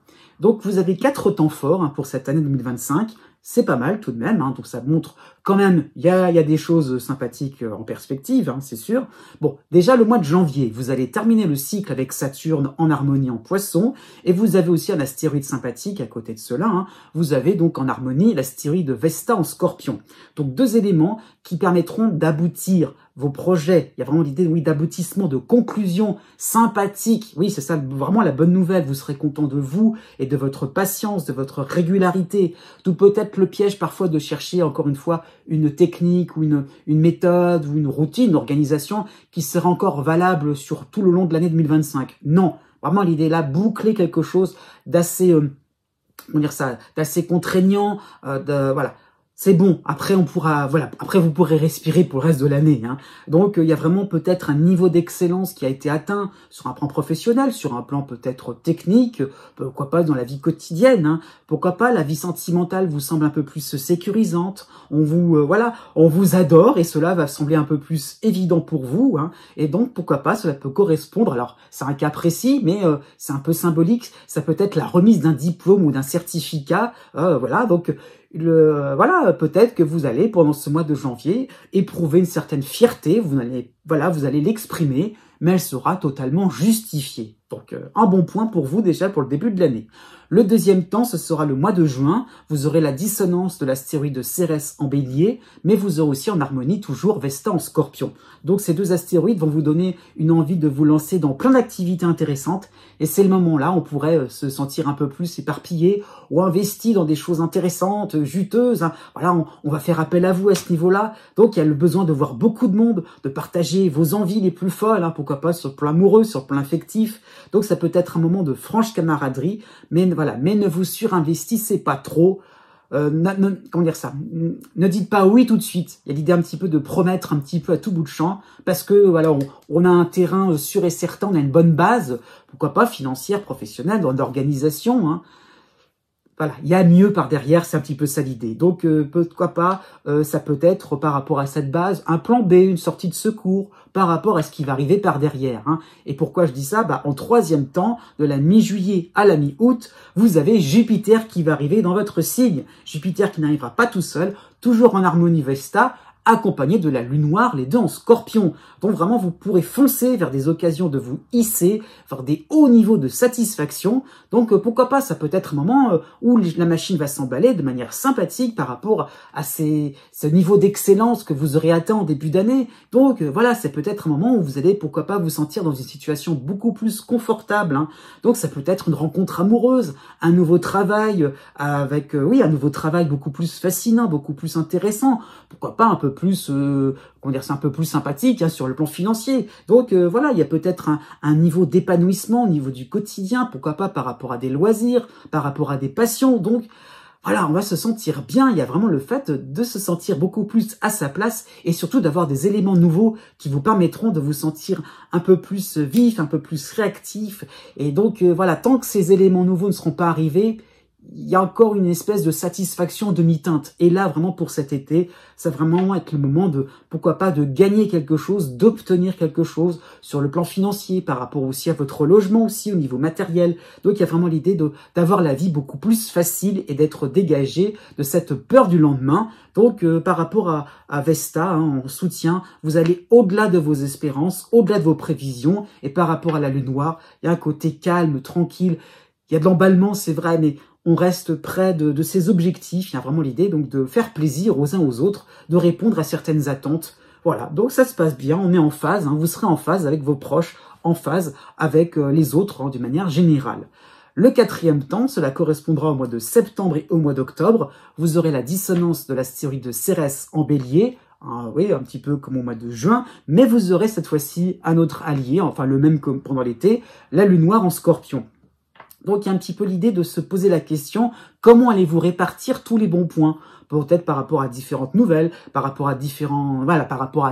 Donc, vous avez 4 temps forts hein, pour cette année 2025. C'est pas mal tout de même. Hein, donc, ça montre quand même, il y a des choses sympathiques en perspective, hein, c'est sûr. Bon, déjà, le mois de janvier, vous allez terminer le cycle avec Saturne en harmonie en Poisson. Et vous avez aussi un astéroïde sympathique à côté de cela. Hein. Vous avez donc en harmonie l'astéroïde Vesta en Scorpion. Donc, 2 éléments qui permettront d'aboutir vos projets. Il y a vraiment l'idée, oui, d'aboutissement, de conclusion sympathique. Oui, c'est ça vraiment la bonne nouvelle. Vous serez content de vous et de votre patience, de votre régularité. Tout peut-être le piège parfois de chercher, encore une fois, une technique ou une méthode ou une routine, une organisation qui sera encore valable sur tout le long de l'année 2025. Non, vraiment l'idée là, boucler quelque chose d'assez, comment dire ça, d'assez contraignant, voilà. C'est bon, après on pourra, voilà, après vous pourrez respirer pour le reste de l'année. Hein. Donc il y a vraiment peut-être un niveau d'excellence qui a été atteint sur un plan professionnel, sur un plan peut-être technique, pourquoi pas dans la vie quotidienne. Hein. Pourquoi pas la vie sentimentale vous semble un peu plus sécurisante. On vous, voilà, on vous adore et cela va sembler un peu plus évident pour vous. Hein. Et donc pourquoi pas, cela peut correspondre. Alors c'est un cas précis, mais c'est un peu symbolique. Ça peut être la remise d'un diplôme ou d'un certificat. Voilà, donc voilà, peut-être que vous allez, pendant ce mois de janvier, éprouver une certaine fierté, vous allez l'exprimer, mais elle sera totalement justifiée. Donc, un bon point pour vous déjà pour le début de l'année. Le deuxième temps, ce sera le mois de juin. Vous aurez la dissonance de l'astéroïde Cérès en Bélier, mais vous aurez aussi en harmonie toujours Vesta en Scorpion. Donc, ces 2 astéroïdes vont vous donner une envie de vous lancer dans plein d'activités intéressantes. Et c'est le moment-là, on pourrait se sentir un peu plus éparpillé ou investi dans des choses intéressantes, juteuses. Hein. Voilà, on va faire appel à vous à ce niveau-là. Donc, il y a le besoin de voir beaucoup de monde, de partager vos envies les plus folles, hein, pourquoi pas sur le plan amoureux, sur le plan affectif. Donc, ça peut être un moment de franche camaraderie, mais voilà, mais ne vous surinvestissez pas trop. Comment dire ça? Ne dites pas oui tout de suite. Il y a l'idée un petit peu de promettre un petit peu à tout bout de champ, parce que voilà, on a un terrain sûr et certain, on a une bonne base, pourquoi pas financière, professionnelle, d'organisation. Hein. Voilà, il y a mieux par derrière, c'est un petit peu ça l'idée. Donc, pourquoi pas, ça peut être par rapport à cette base, un plan B, une sortie de secours, par rapport à ce qui va arriver par derrière. Hein. Et pourquoi je dis ça? En 3e temps, de la mi-juillet à la mi-août, vous avez Jupiter qui va arriver dans votre signe. Jupiter qui n'arrivera pas tout seul, toujours en harmonie Vesta, accompagné de la lune noire, les 2 en Scorpion. Donc vraiment, vous pourrez foncer vers des occasions de vous hisser, vers des hauts niveaux de satisfaction. Donc pourquoi pas, ça peut être un moment où la machine va s'emballer de manière sympathique par rapport à ce niveau d'excellence que vous aurez atteint en début d'année. Donc voilà, c'est peut-être un moment où vous allez, pourquoi pas, vous sentir dans une situation beaucoup plus confortable. Hein. Donc ça peut être une rencontre amoureuse, un nouveau travail avec, un nouveau travail beaucoup plus fascinant, beaucoup plus intéressant. Pourquoi pas un peu plus, comment dire, c'est un peu plus sympathique hein, sur le plan financier. Donc voilà, il y a peut-être un niveau d'épanouissement au niveau du quotidien, pourquoi pas par rapport à des loisirs, par rapport à des passions. Donc voilà, on va se sentir bien. Il y a vraiment le fait de se sentir beaucoup plus à sa place et surtout d'avoir des éléments nouveaux qui vous permettront de vous sentir un peu plus vif, un peu plus réactif. Et donc voilà, tant que ces éléments nouveaux ne seront pas arrivés, il y a encore une espèce de satisfaction demi-teinte. Et là, vraiment, pour cet été, ça va vraiment être le moment de, pourquoi pas, de gagner quelque chose, d'obtenir quelque chose sur le plan financier, par rapport aussi à votre logement aussi, au niveau matériel. Donc, il y a vraiment l'idée d'avoir la vie beaucoup plus facile et d'être dégagé de cette peur du lendemain. Donc, par rapport à Vesta, hein, en soutien, vous allez au-delà de vos espérances, au-delà de vos prévisions. Et par rapport à la lune noire, il y a un côté calme, tranquille. Il y a de l'emballement, c'est vrai, mais on reste près de ses objectifs. Il y a vraiment l'idée donc de faire plaisir aux uns aux autres, de répondre à certaines attentes. Voilà, donc ça se passe bien, on est en phase, hein, vous serez en phase avec vos proches, en phase avec les autres, hein, d'une manière générale. Le 4e temps, cela correspondra au mois de septembre et au mois d'octobre. Vous aurez la dissonance de l'astéroïde de Cérès en bélier, oui, un petit peu comme au mois de juin, mais vous aurez cette fois-ci un autre allié, enfin le même que pendant l'été, la lune noire en scorpion. Donc, il y a un petit peu l'idée de se poser la question, comment allez-vous répartir tous les bons points? Peut-être par rapport à différentes nouvelles, par rapport à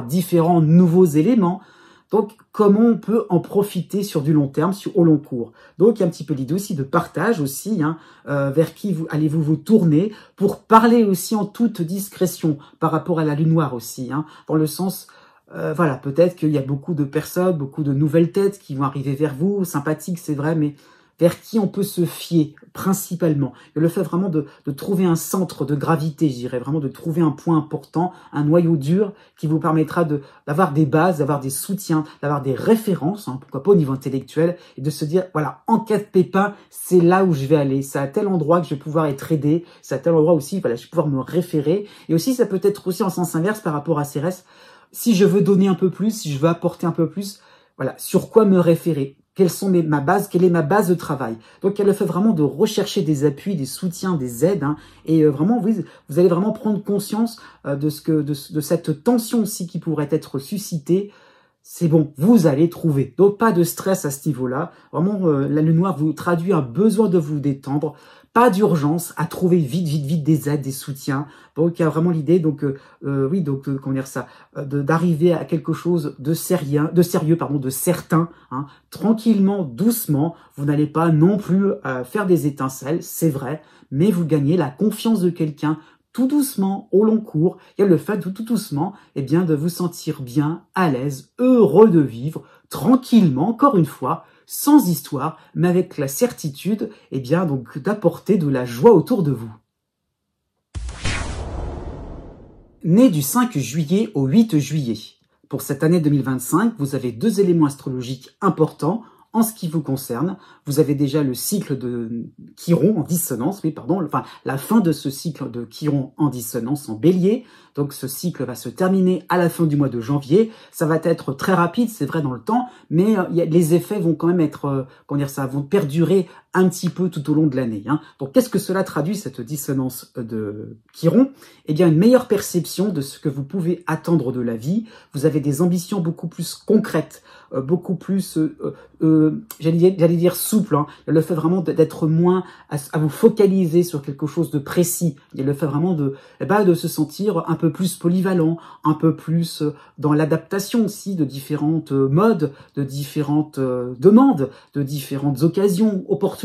différents nouveaux éléments. Donc, comment on peut en profiter sur du long terme, au long cours. Donc, il y a un petit peu l'idée aussi de partage aussi, hein, vers qui allez-vous vous tourner pour parler aussi en toute discrétion par rapport à la lune noire aussi, hein, dans le sens... voilà, peut-être qu'il y a beaucoup de personnes, beaucoup de nouvelles têtes qui vont arriver vers vous, sympathiques, c'est vrai, mais vers qui on peut se fier principalement. Et le fait vraiment de trouver un centre de gravité, je dirais, vraiment de trouver un point important, un noyau dur qui vous permettra d'avoir des bases, d'avoir des soutiens, d'avoir des références, hein, pourquoi pas au niveau intellectuel, et de se dire, voilà, en cas de pépin, c'est là où je vais aller, c'est à tel endroit que je vais pouvoir être aidé, c'est à tel endroit aussi, voilà, je vais pouvoir me référer. Et aussi, ça peut être aussi en sens inverse par rapport à Cérès. Si je veux donner un peu plus, si je veux apporter un peu plus, voilà, sur quoi me référer? Quelle est ma base de travail? Donc, elle le fait vraiment de rechercher des appuis, des soutiens, des aides, hein, et vraiment, vous allez vraiment prendre conscience de cette tension aussi qui pourrait être suscitée. C'est bon, vous allez trouver. Donc, pas de stress à ce niveau-là. Vraiment, la lune noire vous traduit un besoin de vous détendre. Pas d'urgence à trouver vite des aides, des soutiens. Donc, il y a vraiment l'idée, donc, comment dire ça, d'arriver à quelque chose de sérieux, de certain, hein, tranquillement, doucement. Vous n'allez pas non plus faire des étincelles, c'est vrai, mais vous gagnez la confiance de quelqu'un tout doucement, au long cours. Il y a le fait de tout doucement, eh bien, de vous sentir bien, à l'aise, heureux de vivre, tranquillement, encore une fois, sans histoire, mais avec la certitude, eh bien, donc, d'apporter de la joie autour de vous. Né du 5 juillet au 8 juillet. Pour cette année 2025, vous avez 2 éléments astrologiques importants. En ce qui vous concerne, vous avez déjà le cycle de Chiron en dissonance, la fin de ce cycle de Chiron en dissonance en bélier. Donc ce cycle va se terminer à la fin du mois de janvier. Ça va être très rapide, c'est vrai dans le temps, mais les effets vont quand même être, vont perdurer un petit peu tout au long de l'année, hein. Donc qu'est-ce que cela traduit, cette dissonance de Chiron? Eh bien, une meilleure perception de ce que vous pouvez attendre de la vie. Vous avez des ambitions beaucoup plus concrètes, beaucoup plus, j'allais dire souple, hein. Le fait vraiment d'être moins à vous focaliser sur quelque chose de précis. Il y a le fait vraiment de se sentir un peu plus polyvalent, un peu plus dans l'adaptation aussi de différentes modes, de différentes demandes, de différentes occasions, opportunités.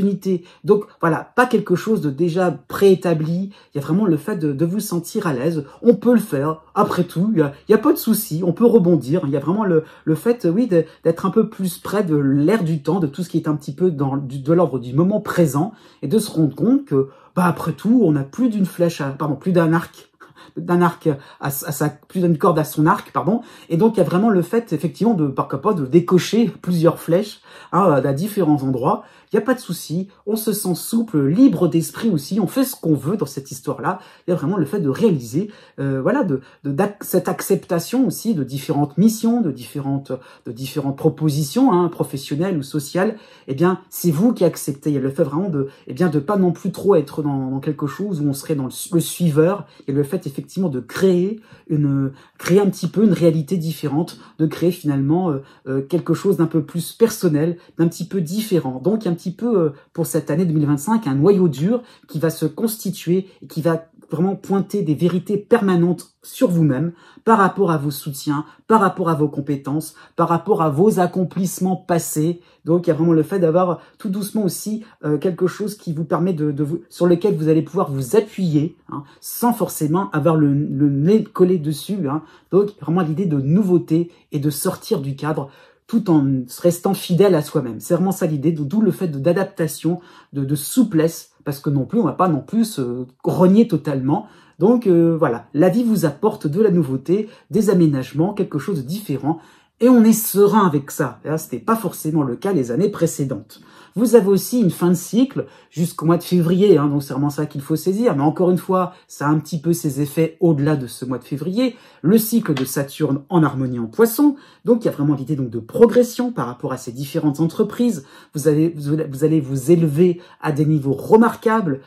Donc voilà, pas quelque chose de déjà préétabli. Il y a vraiment le fait de vous sentir à l'aise. On peut le faire. Après tout, il y a pas de souci. On peut rebondir. Il y a vraiment le fait, oui, d'être un peu plus près de l'air du temps, de tout ce qui est un petit peu de l'ordre du moment présent, et de se rendre compte que, après tout, on n'a plus plus d'une corde à son arc, et donc il y a vraiment le fait, effectivement, de décocher plusieurs flèches, hein, à différents endroits. Il n'y a pas de souci, on se sent souple, libre d'esprit aussi, on fait ce qu'on veut dans cette histoire-là. Il y a vraiment le fait de réaliser, cette acceptation aussi de différentes missions, de différentes propositions, hein, professionnelles ou sociales. Eh bien, c'est vous qui acceptez. Il y a le fait vraiment de pas non plus trop être dans quelque chose où on serait dans le suiveur. Il y a le fait effectivement de créer un petit peu une réalité différente, de créer finalement quelque chose d'un peu plus personnel, d'un petit peu différent. Donc, il y a un petit peu, pour cette année 2025, un noyau dur qui va se constituer et qui va vraiment pointer des vérités permanentes sur vous-même, par rapport à vos soutiens, par rapport à vos compétences, par rapport à vos accomplissements passés. Donc il y a vraiment le fait d'avoir tout doucement aussi quelque chose qui vous permet sur lequel vous allez pouvoir vous appuyer, hein, sans forcément avoir le nez collé dessus. Hein. Donc vraiment l'idée de nouveauté et de sortir du cadre, tout en restant fidèle à soi-même. C'est vraiment ça l'idée, d'où le fait d'adaptation, de souplesse, parce que non plus, on va pas non plus se renier totalement. Donc voilà, la vie vous apporte de la nouveauté, des aménagements, quelque chose de différent, et on est serein avec ça. Ce n'était pas forcément le cas les années précédentes. Vous avez aussi une fin de cycle jusqu'au mois de février, hein, donc c'est vraiment ça qu'il faut saisir. Mais encore une fois, ça a un petit peu ses effets au-delà de ce mois de février. Le cycle de Saturne en harmonie en Poisson, donc il y a vraiment l'idée donc de progression par rapport à ces différentes entreprises. Vous allez vous élever à des niveaux remarquables,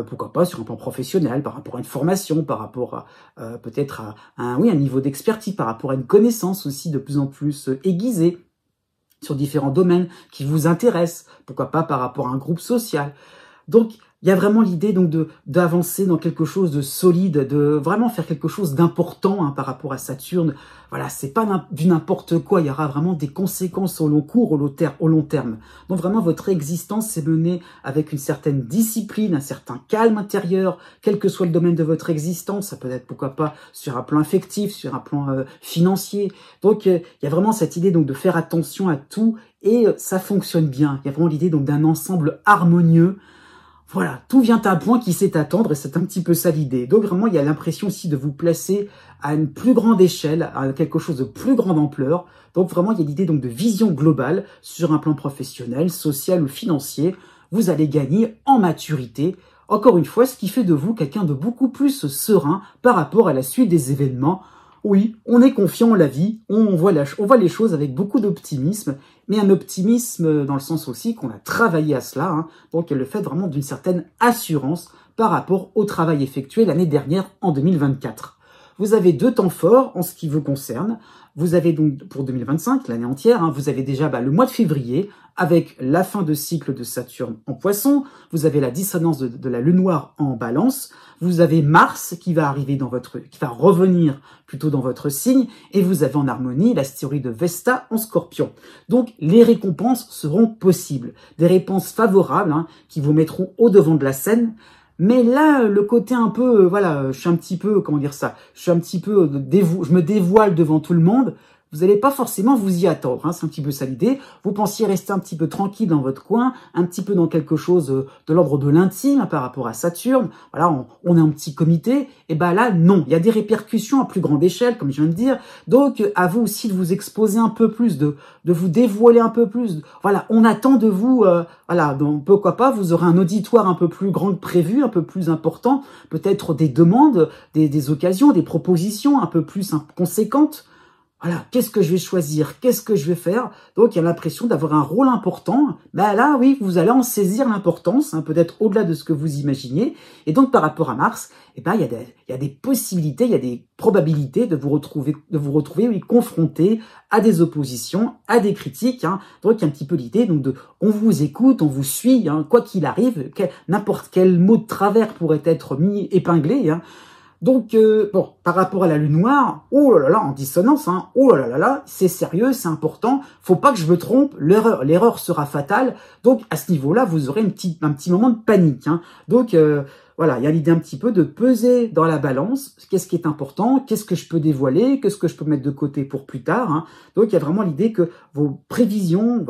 pourquoi pas sur un plan professionnel, par rapport à une formation, par rapport à peut-être à un niveau d'expertise, par rapport à une connaissance aussi de plus en plus aiguisée sur différents domaines qui vous intéressent, pourquoi pas par rapport à un groupe social. Donc, il y a vraiment l'idée donc d'avancer dans quelque chose de solide, de vraiment faire quelque chose d'important, hein, par rapport à Saturne. Voilà, c'est pas du n'importe quoi, il y aura vraiment des conséquences au long cours, au long terme. Donc vraiment, votre existence est menée avec une certaine discipline, un certain calme intérieur, quel que soit le domaine de votre existence. Ça peut être, pourquoi pas, sur un plan affectif, sur un plan financier. Donc, il y a vraiment cette idée donc de faire attention à tout, et ça fonctionne bien. Il y a vraiment l'idée donc d'un ensemble harmonieux. Voilà, tout vient à un point qui sait attendre, et c'est un petit peu ça l'idée. Donc vraiment, il y a l'impression aussi de vous placer à une plus grande échelle, à quelque chose de plus grande ampleur. Donc vraiment, il y a l'idée donc de vision globale sur un plan professionnel, social ou financier. Vous allez gagner en maturité. Encore une fois, ce qui fait de vous quelqu'un de beaucoup plus serein par rapport à la suite des événements. Oui, on est confiant en la vie, on voit les choses avec beaucoup d'optimisme, mais un optimisme dans le sens aussi qu'on a travaillé à cela, hein, donc il y a le fait vraiment d'une certaine assurance par rapport au travail effectué l'année dernière en 2024. Vous avez 2 temps forts en ce qui vous concerne. Vous avez donc pour 2025, l'année entière, hein, vous avez déjà le mois de février avec la fin de cycle de Saturne en Poisson. Vous avez la dissonance de la Lune noire en Balance. Vous avez Mars qui va arriver qui va revenir plutôt dans votre signe, et vous avez en harmonie l'astéroïde de Vesta en Scorpion. Donc les récompenses seront possibles, des réponses favorables, hein, qui vous mettront au devant de la scène. Mais là, le côté un peu, voilà, je suis un petit peu, comment dire ça, je me dévoile devant tout le monde. Vous n'allez pas forcément vous y attendre, hein, c'est un petit peu ça l'idée. Vous pensiez rester un petit peu tranquille dans votre coin, un petit peu dans quelque chose de l'ordre de l'intime, hein, par rapport à Saturne. Voilà, on est un petit comité. Et ben là, non, il y a des répercussions à plus grande échelle, comme je viens de dire. Donc, à vous aussi de vous exposer un peu plus, de vous dévoiler un peu plus. Voilà, on attend de vous, voilà, donc pourquoi pas, vous aurez un auditoire un peu plus grand que prévu, un peu plus important, peut-être des demandes, des occasions, des propositions un peu plus conséquentes. Voilà, qu'est-ce que je vais choisir? Qu'est-ce que je vais faire? Donc, il y a l'impression d'avoir un rôle important. Ben là, oui, vous allez en saisir l'importance, hein, peut-être au-delà de ce que vous imaginez. Et donc, par rapport à Mars, il y a des possibilités, il y a des probabilités de vous retrouver oui, confronté à des oppositions, à des critiques. Hein. Donc, il y a un petit peu l'idée donc on vous écoute, on vous suit, hein, quoi qu'il arrive, n'importe quel mot de travers pourrait être épinglé. Hein. Donc, bon, par rapport à la Lune noire, oh là là, en dissonance, hein, oh là là, c'est sérieux, c'est important, faut pas que je me trompe, l'erreur sera fatale. Donc, à ce niveau-là, vous aurez un petit moment de panique. Hein. Donc, voilà, il y a l'idée un petit peu de peser dans la balance, qu'est-ce qui est important, qu'est-ce que je peux dévoiler, qu'est-ce que je peux mettre de côté pour plus tard. Hein. Donc, il y a vraiment l'idée que vos prévisions,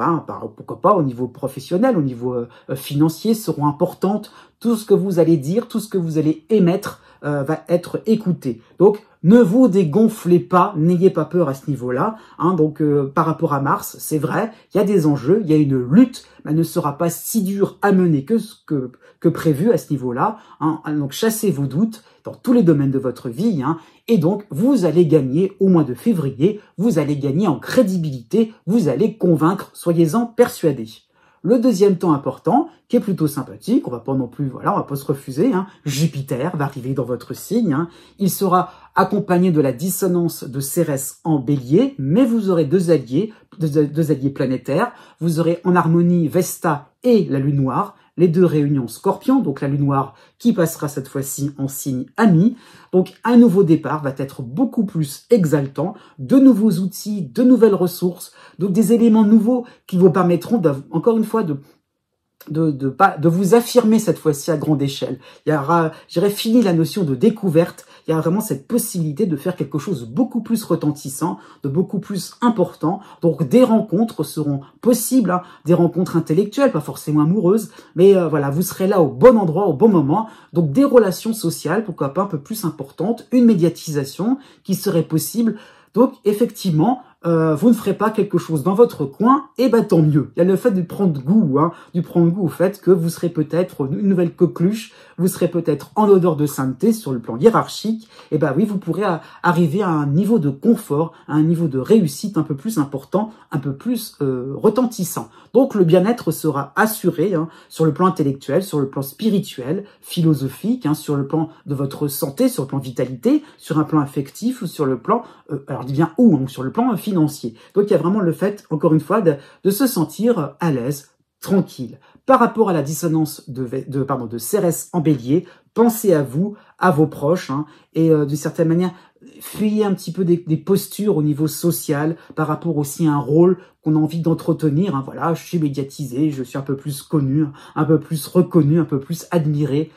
pourquoi pas au niveau professionnel, au niveau financier, seront importantes. Tout ce que vous allez dire, tout ce que vous allez émettre va être écouté. Donc, ne vous dégonflez pas, n'ayez pas peur à ce niveau-là. Hein, donc, par rapport à Mars, c'est vrai, il y a des enjeux, il y a une lutte, mais elle ne sera pas si dure à mener que prévu à ce niveau-là. Hein, donc, chassez vos doutes dans tous les domaines de votre vie. Hein, et donc, vous allez gagner au mois de février, vous allez gagner en crédibilité, vous allez convaincre, soyez-en persuadés. Le deuxième temps important, qui est plutôt sympathique, on va pas non plus, voilà, on va pas se refuser, hein, Jupiter va arriver dans votre signe, hein, il sera accompagné de la dissonance de Cérès en Bélier, mais vous aurez deux alliés planétaires, vous aurez en harmonie Vesta et la Lune noire. les deux réunions Scorpion, donc la lune noire qui passera cette fois-ci en signe ami. Donc un nouveau départ va être beaucoup plus exaltant, de nouveaux outils, de nouvelles ressources, donc des éléments nouveaux qui vous permettront, encore une fois, de vous affirmer cette fois-ci à grande échelle. Il y aura, j'irai fini la notion de découverte. Il y a vraiment cette possibilité de faire quelque chose de beaucoup plus retentissant, de beaucoup plus important. Donc des rencontres seront possibles, hein, des rencontres intellectuelles, pas forcément amoureuses, mais voilà, vous serez là au bon endroit, au bon moment. Donc des relations sociales, pourquoi pas un peu plus importantes, une médiatisation qui serait possible. Donc effectivement, vous ne ferez pas quelque chose dans votre coin, et ben tant mieux. Il y a le fait de prendre goût, au fait que vous serez peut-être une nouvelle coqueluche, vous serez peut-être en odeur de sainteté sur le plan hiérarchique, et ben oui, vous pourrez arriver à un niveau de confort, à un niveau de réussite un peu plus important, un peu plus retentissant. Donc le bien-être sera assuré sur le plan intellectuel, sur le plan spirituel, philosophique, sur le plan de votre santé, sur le plan vitalité, sur un plan affectif ou sur le plan, alors je dis bien sur le plan financier. Donc il y a vraiment le fait, encore une fois, de se sentir à l'aise, tranquille. Par rapport à la dissonance de Cérès en Bélier, pensez à vous, à vos proches, et d'une certaine manière, fuyez un petit peu des postures au niveau social, par rapport aussi à un rôle qu'on a envie d'entretenir. Voilà, je suis médiatisé, je suis un peu plus connu, un peu plus reconnu, un peu plus admiré.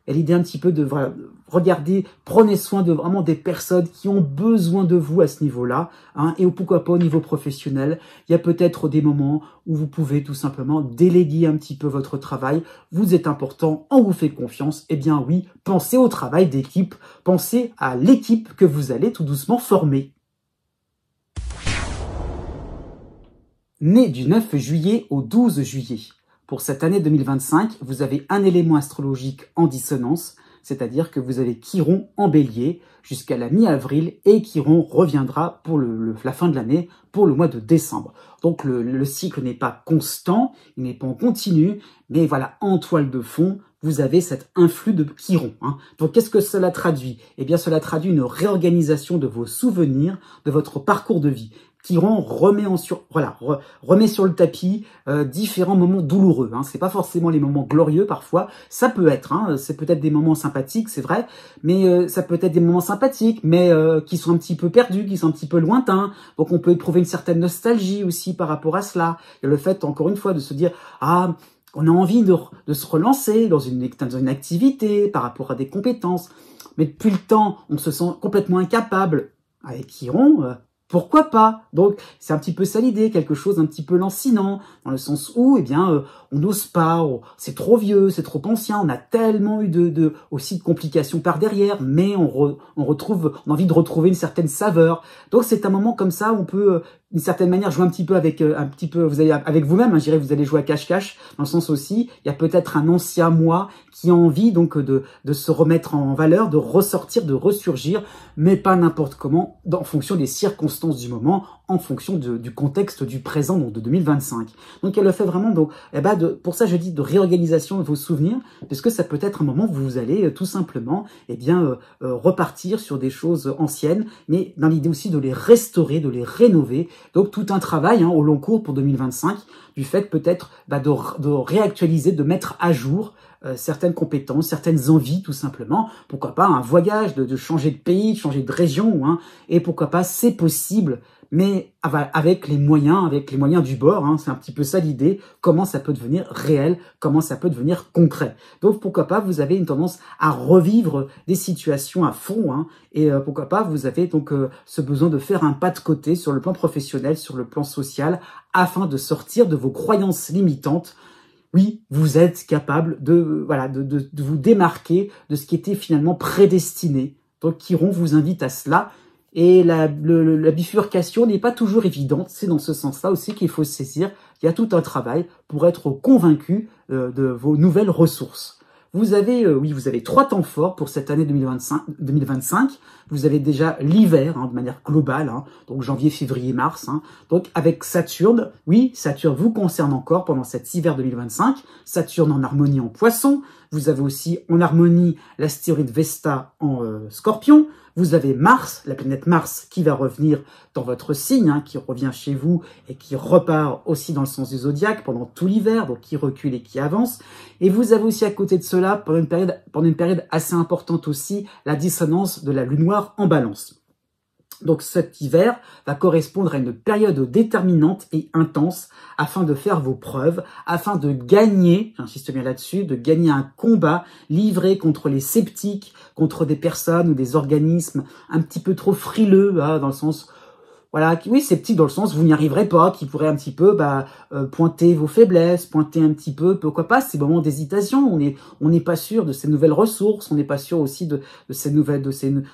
Et l'idée un petit peu de regarder, prenez soin de vraiment des personnes qui ont besoin de vous à ce niveau-là, et pourquoi pas au niveau professionnel. Il y a peut-être des moments où vous pouvez tout simplement déléguer un petit peu votre travail. Vous êtes important, on vous fait confiance. Eh bien oui, pensez au travail d'équipe, pensez à l'équipe que vous allez tout doucement former. Né du 9 juillet au 12 juillet. Pour cette année 2025, vous avez un élément astrologique en dissonance, c'est-à-dire que vous avez Chiron en Bélier jusqu'à la mi-avril et Chiron reviendra pour la fin de l'année, pour le mois de décembre. Donc le cycle n'est pas constant, il n'est pas en continu, mais voilà, en toile de fond, vous avez cet influx de Chiron. Donc qu'est-ce que cela traduit? Eh bien cela traduit une réorganisation de vos souvenirs, de votre parcours de vie. Chiron remet sur le tapis différents moments douloureux. C'est pas forcément les moments glorieux parfois. Ça peut être, c'est peut-être des moments sympathiques, c'est vrai, mais ça peut être des moments sympathiques, mais qui sont un petit peu perdus, qui sont un petit peu lointains. Donc on peut éprouver une certaine nostalgie aussi par rapport à cela. Et le fait, encore une fois, de se dire on a envie de se relancer dans une activité par rapport à des compétences, mais depuis le temps, on se sent complètement incapable. Avec Chiron, pourquoi pas? Donc, c'est un petit peu ça l'idée, quelque chose un petit peu lancinant, dans le sens où, on n'ose pas, c'est trop vieux, c'est trop ancien, on a tellement eu aussi de complications par derrière, mais on a envie de retrouver une certaine saveur. Donc, c'est un moment comme ça où on peut, d'une certaine manière, jouer un petit peu avec vous-même, je dirais, vous allez jouer à cache-cache, dans le sens aussi, il y a peut-être un ancien moi qui a envie, donc, de se remettre en valeur, de ressortir, de ressurgir, mais pas n'importe comment, en fonction des circonstances du moment, en fonction du contexte du présent, donc de 2025. Donc, elle le fait vraiment, pour ça, je dis de réorganisation de vos souvenirs, parce que ça peut être un moment où vous allez tout simplement, repartir sur des choses anciennes, mais dans l'idée aussi de les restaurer, de les rénover. Donc, tout un travail au long cours pour 2025, du fait peut-être de réactualiser, de mettre à jour certaines compétences, certaines envies tout simplement. Pourquoi pas un voyage, de changer de pays, de changer de région, et pourquoi pas, c'est possible, mais avec les moyens du bord. C'est un petit peu ça l'idée, comment ça peut devenir réel, comment ça peut devenir concret. Donc pourquoi pas, vous avez une tendance à revivre des situations à fond, et pourquoi pas, vous avez donc ce besoin de faire un pas de côté sur le plan professionnel, sur le plan social, afin de sortir de vos croyances limitantes. Oui, vous êtes capable de vous démarquer de ce qui était finalement prédestiné. Donc Chiron vous invite à cela. Et la bifurcation n'est pas toujours évidente. C'est dans ce sens-là aussi qu'il faut se saisir. Il y a tout un travail pour être convaincu de vos nouvelles ressources. Vous avez 3 temps forts pour cette année 2025. Vous avez déjà l'hiver, de manière globale, donc janvier, février, mars. Donc avec Saturne, oui, Saturne vous concerne encore pendant cet hiver 2025. Saturne en harmonie en Poisson. Vous avez aussi en harmonie l'astéroïde Vesta en Scorpion. Vous avez Mars, la planète Mars, qui va revenir dans votre signe, hein, qui revient chez vous et qui repart aussi dans le sens du zodiaque pendant tout l'hiver, donc qui recule et qui avance. Et vous avez aussi à côté de cela, pendant une période assez importante aussi, la dissonance de la lune noire en Balance. Donc cet hiver va correspondre à une période déterminante et intense afin de faire vos preuves, afin de gagner, j'insiste bien là-dessus, de gagner un combat livré contre les sceptiques, contre des personnes ou des organismes un petit peu trop frileux, hein, dans le sens... Voilà, oui, sceptique dans le sens vous n'y arriverez pas, qui pourrait un petit peu pointer vos faiblesses, pointer un petit peu, pourquoi pas, ces moments d'hésitation. On n'est pas sûr de ces nouvelles ressources, on n'est pas sûr aussi de ces nouvelles,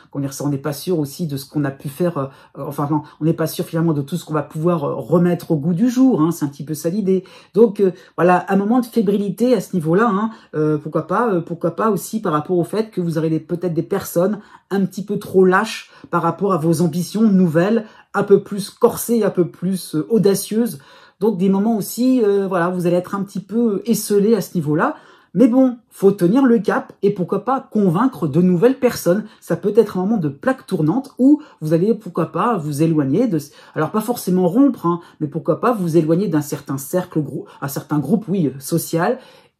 comment dire ça, on n'est pas sûr aussi de ce qu'on a pu faire. Enfin, non, on n'est pas sûr finalement de tout ce qu'on va pouvoir remettre au goût du jour. Hein, c'est un petit peu ça l'idée. Donc voilà, un moment de fébrilité à ce niveau-là. Hein, pourquoi pas aussi par rapport au fait que vous aurez peut-être des personnes un petit peu trop lâches par rapport à vos ambitions nouvelles, un peu plus corsées, un peu plus audacieuses. Donc des moments aussi, voilà, vous allez être un petit peu esselé à ce niveau-là. Mais bon, faut tenir le cap et pourquoi pas convaincre de nouvelles personnes. Ça peut être un moment de plaque tournante où vous allez, pourquoi pas, vous éloigner de... Alors pas forcément rompre, hein, mais pourquoi pas vous éloigner d'un certain cercle, un certain groupe, oui, social,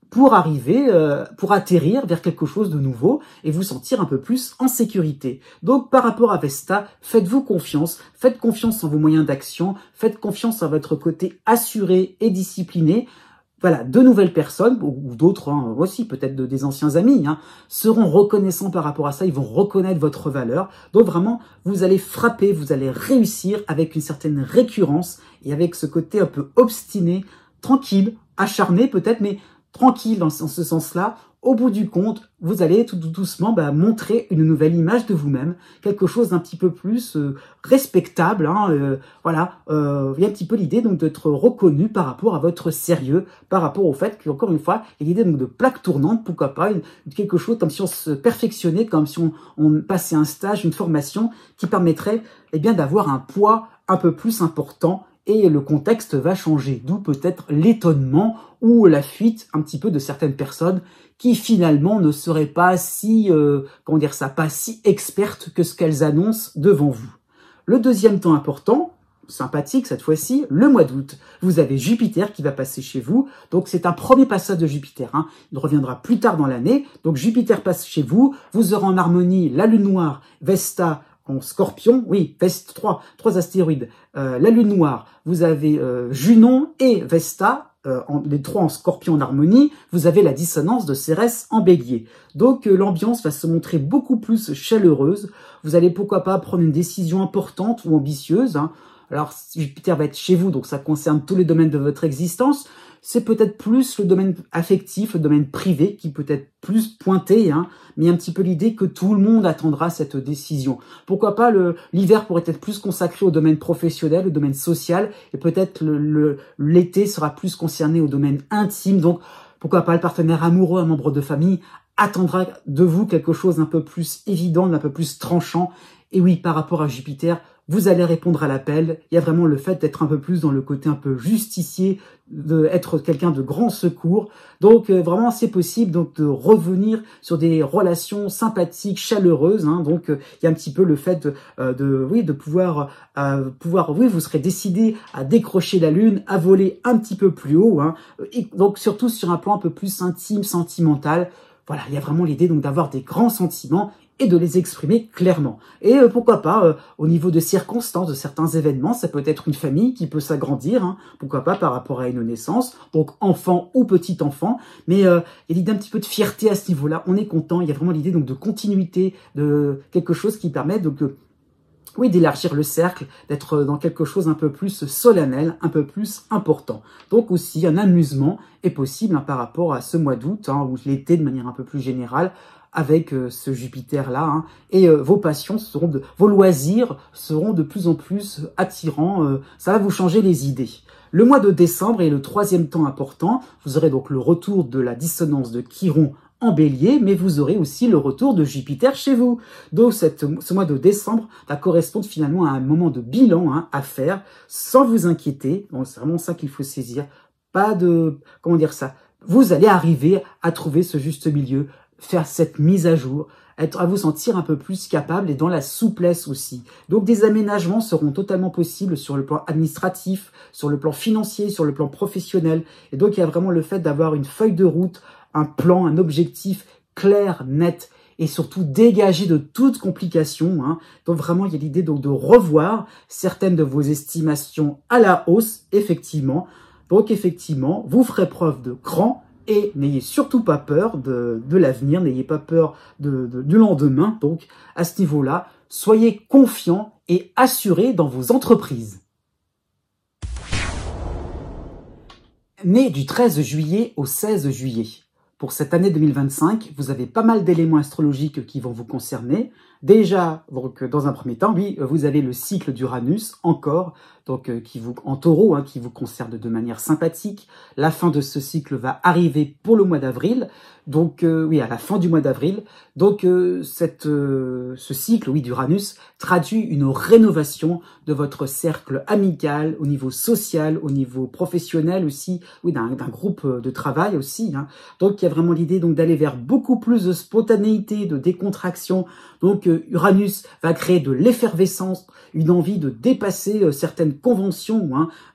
pour arriver, pour atterrir vers quelque chose de nouveau et vous sentir un peu plus en sécurité. Donc, par rapport à Vesta, faites-vous confiance, faites confiance en vos moyens d'action, faites confiance à votre côté assuré et discipliné. Voilà, de nouvelles personnes, ou d'autres hein, aussi, peut-être des anciens amis, hein, seront reconnaissants par rapport à ça, ils vont reconnaître votre valeur. Donc vraiment, vous allez frapper, vous allez réussir avec une certaine récurrence et avec ce côté un peu obstiné, tranquille, acharné peut-être, mais tranquille dans ce sens-là. Au bout du compte, vous allez tout doucement montrer une nouvelle image de vous-même, quelque chose d'un petit peu plus respectable. Hein, voilà, il y a un petit peu l'idée donc d'être reconnu par rapport à votre sérieux, par rapport au fait qu'encore une fois, il y a l'idée donc de plaque tournante, pourquoi pas, quelque chose comme si on se perfectionnait, comme si on passait un stage, une formation qui permettrait eh bien d'avoir un poids un peu plus important. Et le contexte va changer, d'où peut-être l'étonnement ou la fuite un petit peu de certaines personnes qui finalement ne seraient pas si, comment dire ça, pas si expertes que ce qu'elles annoncent devant vous. Le deuxième temps important, sympathique cette fois-ci, le mois d'août. Vous avez Jupiter qui va passer chez vous, donc c'est un premier passage de Jupiter. Hein. Il reviendra plus tard dans l'année, donc Jupiter passe chez vous, vous aurez en harmonie la Lune Noire, Vesta, en Scorpion, oui, Vesta, trois astéroïdes, la Lune Noire, vous avez Junon et Vesta, les trois en Scorpion en harmonie, vous avez la dissonance de Cérès en Bélier. Donc l'ambiance va se montrer beaucoup plus chaleureuse, vous allez pourquoi pas prendre une décision importante ou ambitieuse. Hein. Alors Jupiter va être chez vous, donc ça concerne tous les domaines de votre existence. C'est peut-être plus le domaine affectif, le domaine privé qui peut être plus pointé, hein, mais un petit peu l'idée que tout le monde attendra cette décision. Pourquoi pas l'hiver pourrait être plus consacré au domaine professionnel, au domaine social, et peut-être l'été sera plus concerné au domaine intime. Donc pourquoi pas le partenaire amoureux, un membre de famille attendra de vous quelque chose d'un peu plus évident, d'un peu plus tranchant. Et oui, par rapport à Jupiter, vous allez répondre à l'appel. Il y a vraiment le fait d'être un peu plus dans le côté un peu justicier, d'être quelqu'un de grand secours. Donc vraiment, c'est possible donc de revenir sur des relations sympathiques, chaleureuses. Hein. Donc il y a un petit peu le fait de pouvoir, oui, vous serez décidé à décrocher la lune, à voler un petit peu plus haut. Hein. Et donc surtout sur un plan un peu plus intime, sentimental. Voilà, il y a vraiment l'idée donc d'avoir des grands sentiments et de les exprimer clairement. Et pourquoi pas, au niveau de circonstances, de certains événements, ça peut être une famille qui peut s'agrandir, hein, pourquoi pas par rapport à une naissance, donc enfant ou petit-enfant, mais il y a l'idée un petit peu de fierté à ce niveau-là, on est content, il y a vraiment l'idée donc de continuité, de quelque chose qui permet donc oui, d'élargir le cercle, d'être dans quelque chose un peu plus solennel, un peu plus important. Donc aussi, un amusement est possible hein, par rapport à ce mois d'août, hein, ou l'été de manière un peu plus générale, avec ce Jupiter-là, hein, et vos passions vos loisirs seront de plus en plus attirants, ça va vous changer les idées. Le mois de décembre est le troisième temps important, vous aurez donc le retour de la dissonance de Chiron en Bélier, mais vous aurez aussi le retour de Jupiter chez vous. Donc ce mois de décembre va correspondre finalement à un moment de bilan hein, à faire, sans vous inquiéter, donc c'est vraiment ça qu'il faut saisir, pas de, comment dire ça, vous allez arriver à trouver ce juste milieu. faire cette mise à jour, à vous sentir un peu plus capable et dans la souplesse aussi. Donc des aménagements seront totalement possibles sur le plan administratif, sur le plan financier, sur le plan professionnel. Et donc il y a vraiment le fait d'avoir une feuille de route, un plan, un objectif clair, net et surtout dégagé de toute complication. Donc vraiment il y a l'idée donc de revoir certaines de vos estimations à la hausse, effectivement. Donc effectivement, vous ferez preuve de cran. Et n'ayez surtout pas peur de l'avenir, n'ayez pas peur du lendemain. Donc, à ce niveau-là, soyez confiants et assurés dans vos entreprises. Né du 13 juillet au 16 juillet. Pour cette année 2025, vous avez pas mal d'éléments astrologiques qui vont vous concerner. Déjà, donc, dans un premier temps, oui, vous avez le cycle d'Uranus, encore, donc en taureau, qui vous concerne de manière sympathique. La fin de ce cycle va arriver pour le mois d'avril, donc oui, à la fin du mois d'avril. Donc ce cycle, oui, d'Uranus traduit une rénovation de votre cercle amical, au niveau social, au niveau professionnel aussi, oui, d'un groupe de travail aussi. Donc il y a vraiment l'idée donc d'aller vers beaucoup plus de spontanéité, de décontraction. Donc Uranus va créer de l'effervescence, une envie de dépasser certaines conventions.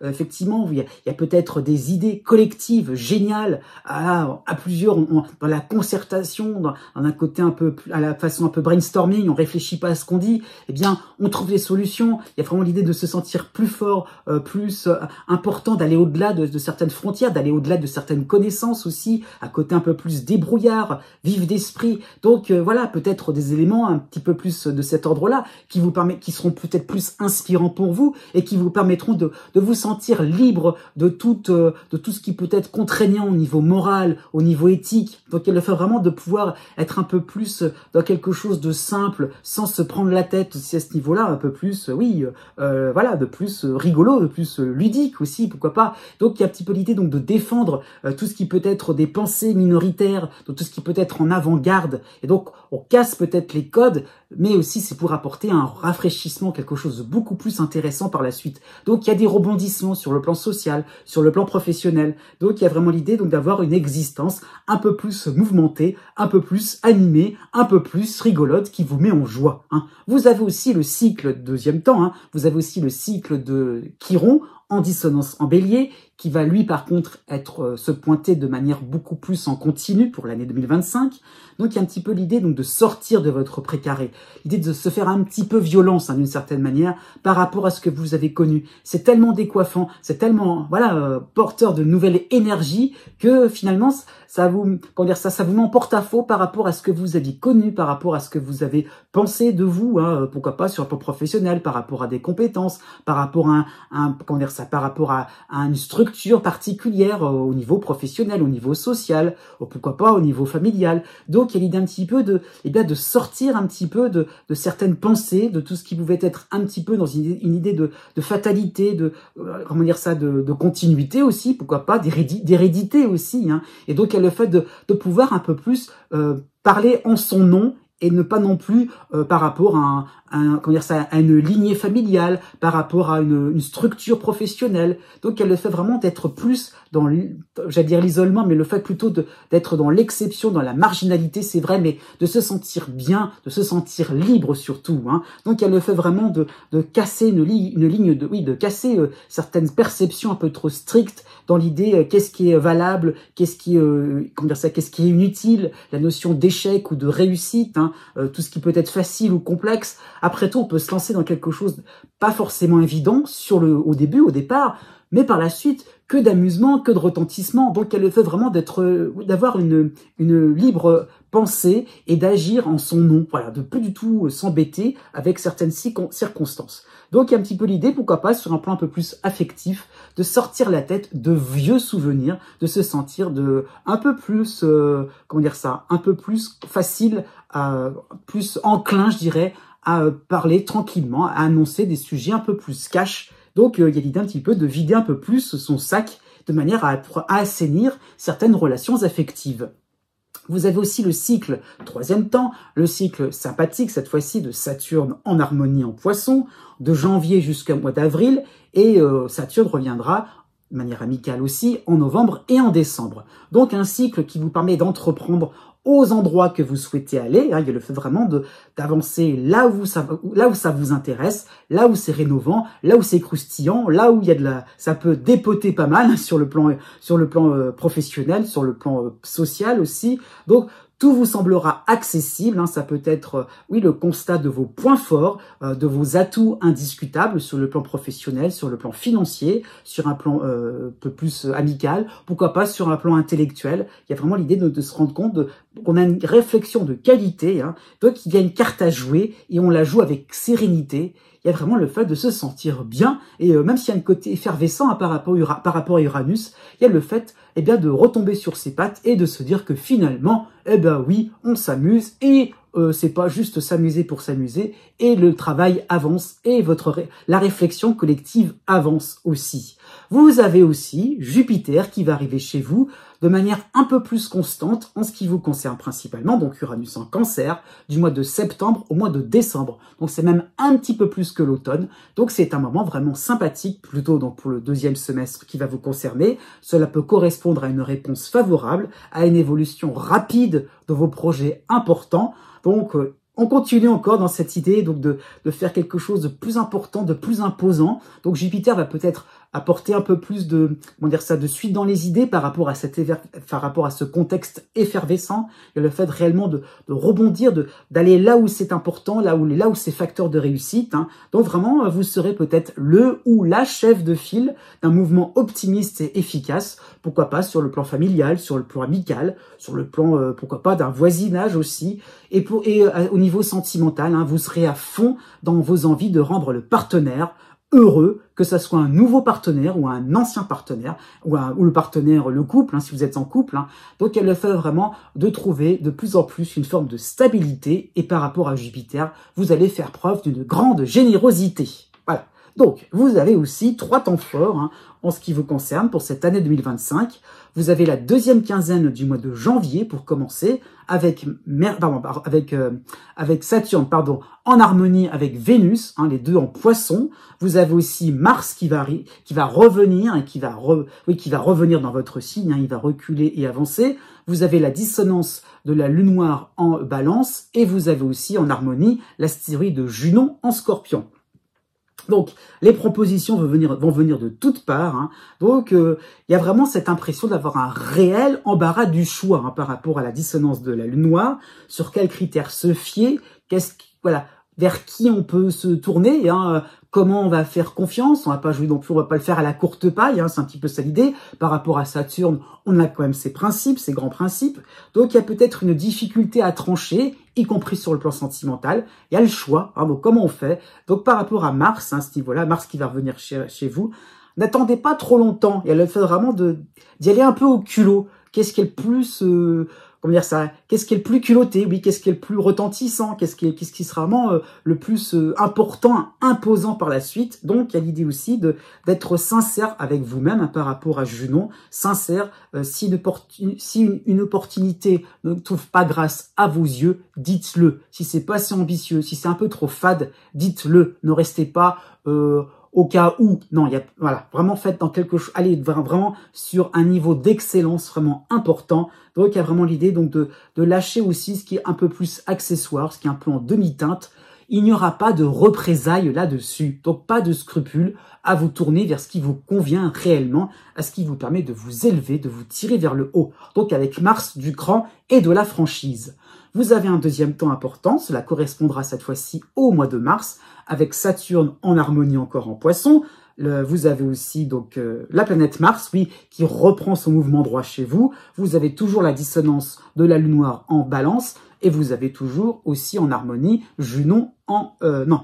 Effectivement, il y a peut-être des idées collectives géniales à plusieurs, dans la concertation, dans un côté un peu, à la façon un peu brainstorming, on réfléchit pas à ce qu'on dit, eh bien, on trouve des solutions. Il y a vraiment l'idée de se sentir plus fort, plus important, d'aller au-delà de certaines frontières, d'aller au-delà de certaines connaissances aussi, à côté un peu plus débrouillard, vif d'esprit. Donc voilà, peut-être des éléments un petit peu plus de cet ordre-là qui seront peut-être plus inspirants pour vous et qui vous permettront de vous sentir libre de tout ce qui peut être contraignant au niveau moral, au niveau éthique. Donc il le fait vraiment de pouvoir être un peu plus dans quelque chose de simple, sans se prendre la tête aussi à ce niveau-là, un peu plus, voilà, de plus rigolo, de plus ludique aussi, pourquoi pas. Donc il y a un petit peu l'idée donc de défendre tout ce qui peut être des pensées minoritaires, tout ce qui peut être en avant-garde. Et donc on casse peut-être les codes, mais aussi c'est pour apporter un rafraîchissement, quelque chose de beaucoup plus intéressant par la suite. Donc il y a des rebondissements sur le plan social, sur le plan professionnel. Donc il y a vraiment l'idée donc d'avoir une existence un peu plus mouvementée, un peu plus animée, un peu plus rigolote, qui vous met en joie. Vous avez aussi le cycle deuxième temps, vous avez aussi le cycle de Chiron en dissonance en bélier, qui va lui par contre se pointer de manière beaucoup plus en continu pour l'année 2025. Donc il y a un petit peu l'idée donc de sortir de votre précaré, l'idée de se faire un petit peu violence d'une certaine manière par rapport à ce que vous avez connu. C'est tellement décoiffant, c'est tellement porteur de nouvelles énergies que finalement ça vous met en porte-à-faux par rapport à ce que vous aviez connu, par rapport à ce que vous avez pensé de vous, pourquoi pas sur le plan professionnel, par rapport à des compétences, par rapport à par rapport à une structure particulière au niveau professionnel, au niveau social, ou pourquoi pas au niveau familial. Donc il y a l'idée un petit peu de sortir un petit peu de certaines pensées, de tout ce qui pouvait être un petit peu dans une idée de fatalité, de continuité aussi, pourquoi pas d'hérédité aussi. Et donc il y a le fait de pouvoir un peu plus parler en son nom, et ne pas non plus par rapport à une lignée familiale, par rapport à une structure professionnelle. Donc elle le fait vraiment d'être plus dans, j'allais dire l'isolement, mais le fait plutôt d'être dans l'exception, dans la marginalité, c'est vrai, mais de se sentir bien, de se sentir libre surtout. Donc elle le fait vraiment de casser une ligne de casser certaines perceptions un peu trop strictes dans l'idée qu'est-ce qui est valable, qu'est-ce qui est inutile, la notion d'échec ou de réussite, tout ce qui peut être facile ou complexe. Après tout, on peut se lancer dans quelque chose pas forcément évident au départ, mais par la suite, que d'amusement, que de retentissement. Donc elle le fait vraiment d'avoir une libre pensée et d'agir en son nom, voilà, de plus du tout s'embêter avec certaines circonstances. Donc il y a un petit peu l'idée, pourquoi pas, sur un plan un peu plus affectif, de sortir la tête de vieux souvenirs, de se sentir un peu plus, un peu plus facile, plus enclin, je dirais, à parler tranquillement, à annoncer des sujets un peu plus cash. Donc il y a l'idée un petit peu de vider un peu plus son sac, de manière à assainir certaines relations affectives. Vous avez aussi le cycle troisième temps, le cycle sympathique, cette fois-ci de Saturne en harmonie en Poisson, de janvier jusqu'au mois d'avril, et Saturne reviendra de manière amicale aussi, en novembre et en décembre. Donc un cycle qui vous permet d'entreprendre aux endroits que vous souhaitez aller. Hein, il y a le fait vraiment d'avancer là où ça vous intéresse, là où c'est rénovant, là où c'est croustillant, là où il y a ça peut dépoter pas mal sur le plan professionnel, sur le plan social aussi. Donc tout vous semblera accessible, hein, ça peut être, oui, le constat de vos points forts, de vos atouts indiscutables sur le plan professionnel, sur le plan financier, sur un plan un peu plus amical, pourquoi pas sur un plan intellectuel. Il y a vraiment l'idée de se rendre compte qu'on a une réflexion de qualité, hein, donc il y a une carte à jouer et on la joue avec sérénité. Il y a vraiment le fait de se sentir bien, et même s'il y a un côté effervescent par rapport à Uranus, il y a le fait de retomber sur ses pattes et de se dire que finalement, oui, on s'amuse, et c'est pas juste s'amuser pour s'amuser, et le travail avance, et la réflexion collective avance aussi. Vous avez aussi Jupiter qui va arriver chez vous de manière un peu plus constante en ce qui vous concerne principalement, donc Uranus en Cancer, du mois de septembre au mois de décembre. Donc c'est même un petit peu plus que l'automne. Donc c'est un moment vraiment sympathique, plutôt donc pour le deuxième semestre qui va vous concerner. Cela peut correspondre à une réponse favorable, à une évolution rapide de vos projets importants. Donc on continue encore dans cette idée donc de faire quelque chose de plus important, de plus imposant. Donc Jupiter va peut-être apporter un peu plus de suite dans les idées par rapport à ce contexte effervescent. Il y a le fait réellement de rebondir, d'aller là où c'est important, là où c'est facteur de réussite. Hein. Donc vraiment, vous serez peut-être le ou la chef de file d'un mouvement optimiste et efficace. Pourquoi pas sur le plan familial, sur le plan amical, sur le plan pourquoi pas d'un voisinage aussi. Et au niveau sentimental, hein, vous serez à fond dans vos envies de rendre le partenaire heureux, que ça soit un nouveau partenaire ou un ancien partenaire, ou le partenaire, le couple, hein, si vous êtes en couple. Hein. Donc, elle le fait vraiment de trouver de plus en plus une forme de stabilité, et par rapport à Jupiter, vous allez faire preuve d'une grande générosité. Voilà. Donc, vous avez aussi 3 temps forts, hein, en ce qui vous concerne pour cette année 2025. Vous avez la deuxième quinzaine du mois de janvier pour commencer avec Saturne, en harmonie avec Vénus, hein, les deux en Poisson. Vous avez aussi Mars qui va revenir et qui va revenir dans votre signe, hein, il va reculer et avancer. Vous avez la dissonance de la Lune noire en Balance, et vous avez aussi en harmonie l'astéroïde de Junon en Scorpion. Donc, les propositions vont venir de toutes parts. Hein. Donc, il y a vraiment cette impression d'avoir un réel embarras du choix, hein, par rapport à la dissonance de la Lune noire, sur quels critères se fier, vers qui on peut se tourner, hein, comment on va faire confiance. On va pas jouer non plus, on va pas le faire à la courte paille, hein, c'est un petit peu ça l'idée. Par rapport à Saturne, on a quand même ses principes, ses grands principes. Donc, il y a peut-être une difficulté à trancher, y compris sur le plan sentimental. Il y a le choix, hein, donc comment on fait. Donc, par rapport à Mars, hein, ce niveau-là, Mars qui va revenir chez vous, n'attendez pas trop longtemps. Il y a le fait vraiment d'y aller un peu au culot. Qu'est-ce qui est le plus... qu'est-ce qui est le plus culotté, oui, qu'est-ce qui est le plus retentissant, qu'est-ce qui sera vraiment le plus important, imposant par la suite. Donc, il y a l'idée aussi d'être sincère avec vous-même, hein, par rapport à Junon, sincère. Si une opportunité ne trouve pas grâce à vos yeux, dites-le. Si c'est pas assez ambitieux, si c'est un peu trop fade, dites-le. Ne restez pas au cas où. Non, vraiment faites dans quelque chose, allez vraiment sur un niveau d'excellence vraiment important. Donc, il y a vraiment l'idée donc de lâcher aussi ce qui est un peu plus accessoire, ce qui est un peu en demi-teinte. Il n'y aura pas de représailles là-dessus. Donc, pas de scrupules à vous tourner vers ce qui vous convient réellement, à ce qui vous permet de vous élever, de vous tirer vers le haut. Donc, avec Mars, du cran et de la franchise. Vous avez un deuxième temps important, cela correspondra cette fois-ci au mois de mars, avec Saturne en harmonie encore en Poisson. Vous avez aussi donc la planète Mars, oui, qui reprend son mouvement droit chez vous. Vous avez toujours la dissonance de la Lune noire en Balance, et vous avez toujours aussi en harmonie Junon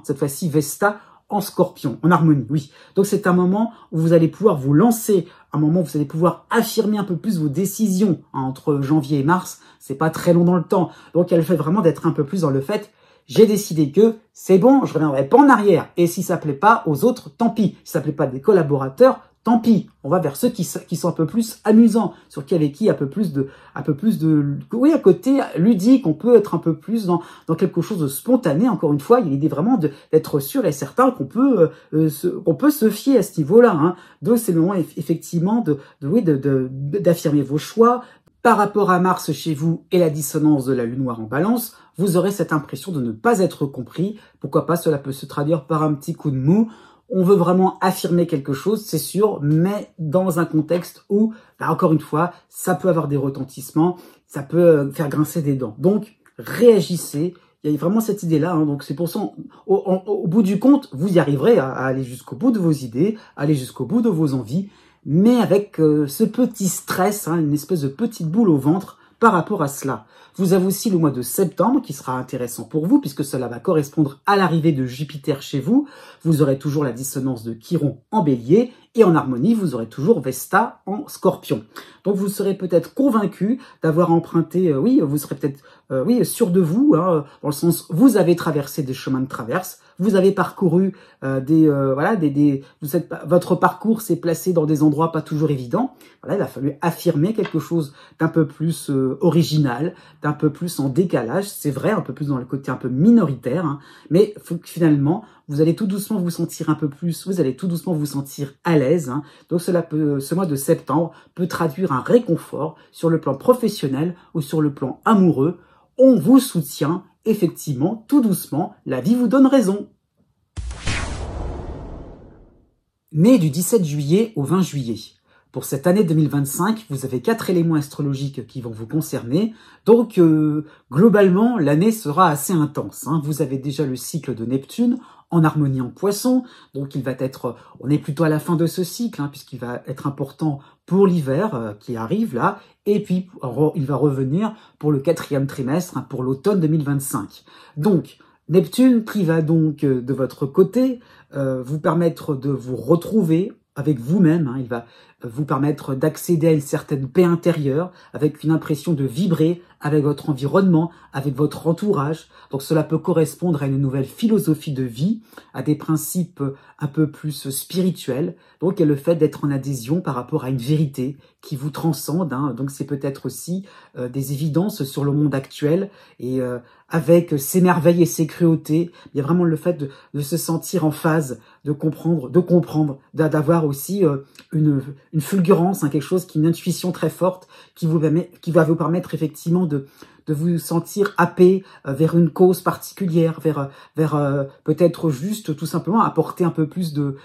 cette fois-ci Vesta en Scorpion, en harmonie, oui. Donc c'est un moment où vous allez pouvoir vous lancer, un moment où vous allez pouvoir affirmer un peu plus vos décisions, hein, entre janvier et mars. C'est pas très long dans le temps. Donc il y a le fait vraiment d'être un peu plus dans le fait, j'ai décidé que c'est bon, je reviendrai pas en arrière. Et si ça plaît pas aux autres, tant pis. Si ça plaît pas des collaborateurs, tant pis, on va vers ceux qui sont un peu plus amusants, avec qui un peu plus de, oui, à côté ludique, on peut être un peu plus dans quelque chose de spontané. Encore une fois, il y a l'idée vraiment d'être sûr et certain qu'on peut se fier à ce niveau-là, hein. Donc c'est le moment effectivement d'affirmer vos choix. Par rapport à Mars chez vous et la dissonance de la Lune noire en Balance, vous aurez cette impression de ne pas être compris. Pourquoi pas, cela peut se traduire par un petit coup de mou. On veut vraiment affirmer quelque chose, c'est sûr, mais dans un contexte où, encore une fois, ça peut avoir des retentissements, ça peut faire grincer des dents. Donc, réagissez. Il y a vraiment cette idée-là, hein. Donc c'est pour ça, au bout du compte, vous y arriverez à aller jusqu'au bout de vos idées, aller jusqu'au bout de vos envies, mais avec ce petit stress, hein, une espèce de petite boule au ventre par rapport à cela. Vous avez aussi le mois de septembre qui sera intéressant pour vous puisque cela va correspondre à l'arrivée de Jupiter chez vous. Vous aurez toujours la dissonance de Chiron en Bélier et en harmonie, vous aurez toujours Vesta en Scorpion. Donc vous serez peut-être convaincu d'avoir emprunté, vous serez peut-être sûr de vous, hein, dans le sens vous avez traversé des chemins de traverse, vous avez parcouru votre parcours s'est placé dans des endroits pas toujours évidents. Voilà, il a fallu affirmer quelque chose d'un peu plus original, d'un peu plus en décalage, c'est vrai, un peu plus dans le côté un peu minoritaire, hein, mais finalement, vous allez tout doucement vous sentir un peu plus, vous allez tout doucement vous sentir à l'aise, hein. Donc ce mois de septembre peut traduire un réconfort sur le plan professionnel ou sur le plan amoureux. On vous soutient, effectivement, tout doucement, la vie vous donne raison. Né du 17 juillet au 20 juillet. Pour cette année 2025, vous avez 4 éléments astrologiques qui vont vous concerner. Donc, globalement, l'année sera assez intense, hein. Vous avez déjà le cycle de Neptune en harmonie en Poisson. Donc, on est plutôt à la fin de ce cycle, hein, puisqu'il va être important pour l'hiver qui arrive là. Et puis, il va revenir pour le 4e trimestre, hein, pour l'automne 2025. Donc, Neptune qui va donc de votre côté vous permettre de vous retrouver avec vous-même, hein. Il va vous permettre d'accéder à une certaine paix intérieure, avec une impression de vibrer avec votre environnement, avec votre entourage. Donc cela peut correspondre à une nouvelle philosophie de vie, à des principes un peu plus spirituels. Donc il y a le fait d'être en adhésion par rapport à une vérité qui vous transcende, hein. Donc c'est peut-être aussi des évidences sur le monde actuel et avec ses merveilles et ses cruautés, il y a vraiment le fait de se sentir en phase, de comprendre, d'avoir aussi une fulgurance, hein, quelque chose une intuition très forte qui va vous permettre effectivement de vous sentir happé vers une cause particulière, vers peut-être juste tout simplement apporter un peu plus de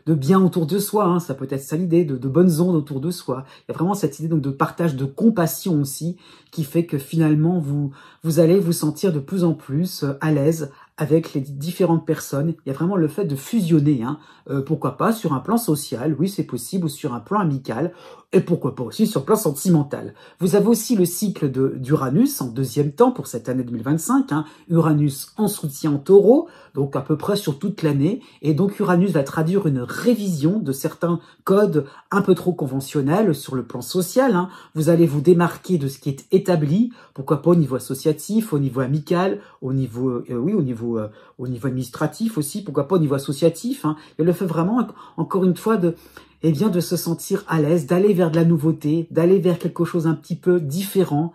bien autour de soi, hein. Ça peut être ça l'idée, de bonnes ondes autour de soi. Il y a vraiment cette idée donc de partage, de compassion aussi, qui fait que finalement vous allez vous sentir de plus en plus à l'aise avec les différentes personnes. Il y a vraiment le fait de fusionner, hein. Pourquoi pas sur un plan social, oui c'est possible, ou sur un plan amical, et pourquoi pas aussi sur le plan sentimental. Vous avez aussi le cycle d'Uranus en 2e temps pour cette année 2025, hein. Uranus en soutien en Taureau, donc à peu près sur toute l'année, et donc Uranus va traduire une révision de certains codes un peu trop conventionnels sur le plan social, hein. Vous allez vous démarquer de ce qui est établi, pourquoi pas au niveau associatif, au niveau amical, au niveau administratif aussi, pourquoi pas au niveau associatif, hein. Et le fait vraiment, encore une fois, de se sentir à l'aise, d'aller vers de la nouveauté, d'aller vers quelque chose un petit peu différent.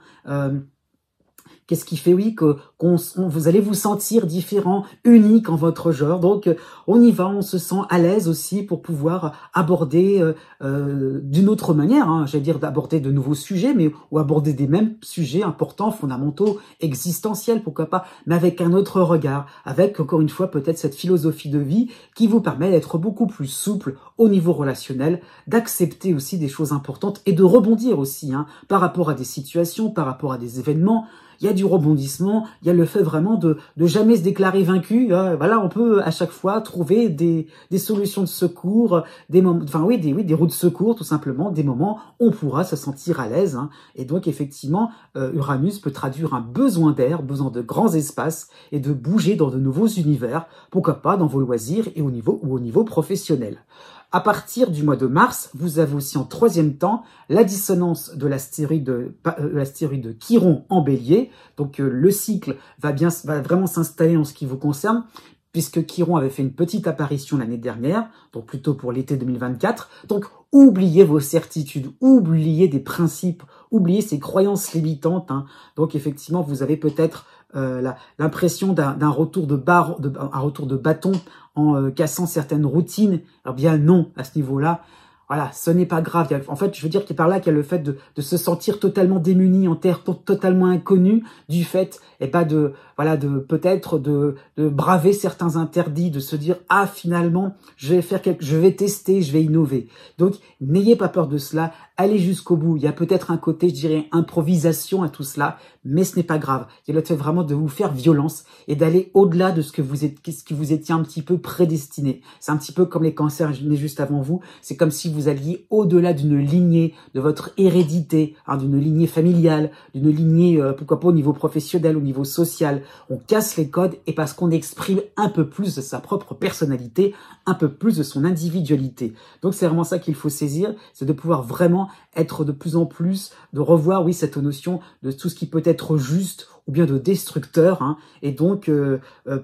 Qu'est-ce qui fait, oui, que vous allez vous sentir différent, unique en votre genre. Donc, on y va, on se sent à l'aise aussi pour pouvoir aborder d'une autre manière, hein, j'allais dire d'aborder de nouveaux sujets, ou aborder des mêmes sujets importants, fondamentaux, existentiels, pourquoi pas, mais avec un autre regard, avec, encore une fois, peut-être cette philosophie de vie qui vous permet d'être beaucoup plus souple au niveau relationnel, d'accepter aussi des choses importantes et de rebondir aussi, hein, par rapport à des situations, par rapport à des événements. Il y a du rebondissement, il y a le fait vraiment de jamais se déclarer vaincu. Voilà, on peut à chaque fois trouver des solutions de secours, des roues de secours tout simplement, des moments où on pourra se sentir à l'aise, hein. Et donc effectivement, Uranus peut traduire un besoin d'air, besoin de grands espaces et de bouger dans de nouveaux univers, pourquoi pas dans vos loisirs et au niveau professionnel. À partir du mois de mars, vous avez aussi en 3e temps la dissonance de l'astéroïde Chiron en Bélier. Donc le cycle va vraiment s'installer en ce qui vous concerne. puisque Chiron avait fait une petite apparition l'année dernière, donc plutôt pour l'été 2024. Donc, oubliez vos certitudes, oubliez des principes, oubliez ces croyances limitantes. Hein. Donc, effectivement, vous avez peut-être l'impression d'un retour un retour de bâton en cassant certaines routines. Alors bien non, à ce niveau-là. Voilà, ce n'est pas grave. En fait, je veux dire qu'il y a par là qu'il y a le fait de se sentir totalement démuni en terre totalement inconnue, du fait, peut-être de braver certains interdits, de se dire ah finalement je vais tester, je vais innover. Donc n'ayez pas peur de cela, allez jusqu'au bout. Il y a peut-être un côté, je dirais, improvisation à tout cela, mais ce n'est pas grave. Il y a le fait vraiment de vous faire violence et d'aller au-delà de ce que vous étiez un petit peu prédestiné. C'est un petit peu comme les cancers nés juste avant vous. C'est comme si vous alliez au-delà d'une lignée, de votre hérédité, hein, d'une lignée familiale, d'une lignée, pourquoi pas au niveau professionnel, au niveau social. On casse les codes et parce qu'on exprime un peu plus de sa propre personnalité, un peu plus de son individualité. Donc c'est vraiment ça qu'il faut saisir, c'est de pouvoir vraiment être de plus en plus, de revoir, oui, cette notion de tout ce qui peut être juste ou bien de destructeur, hein, et donc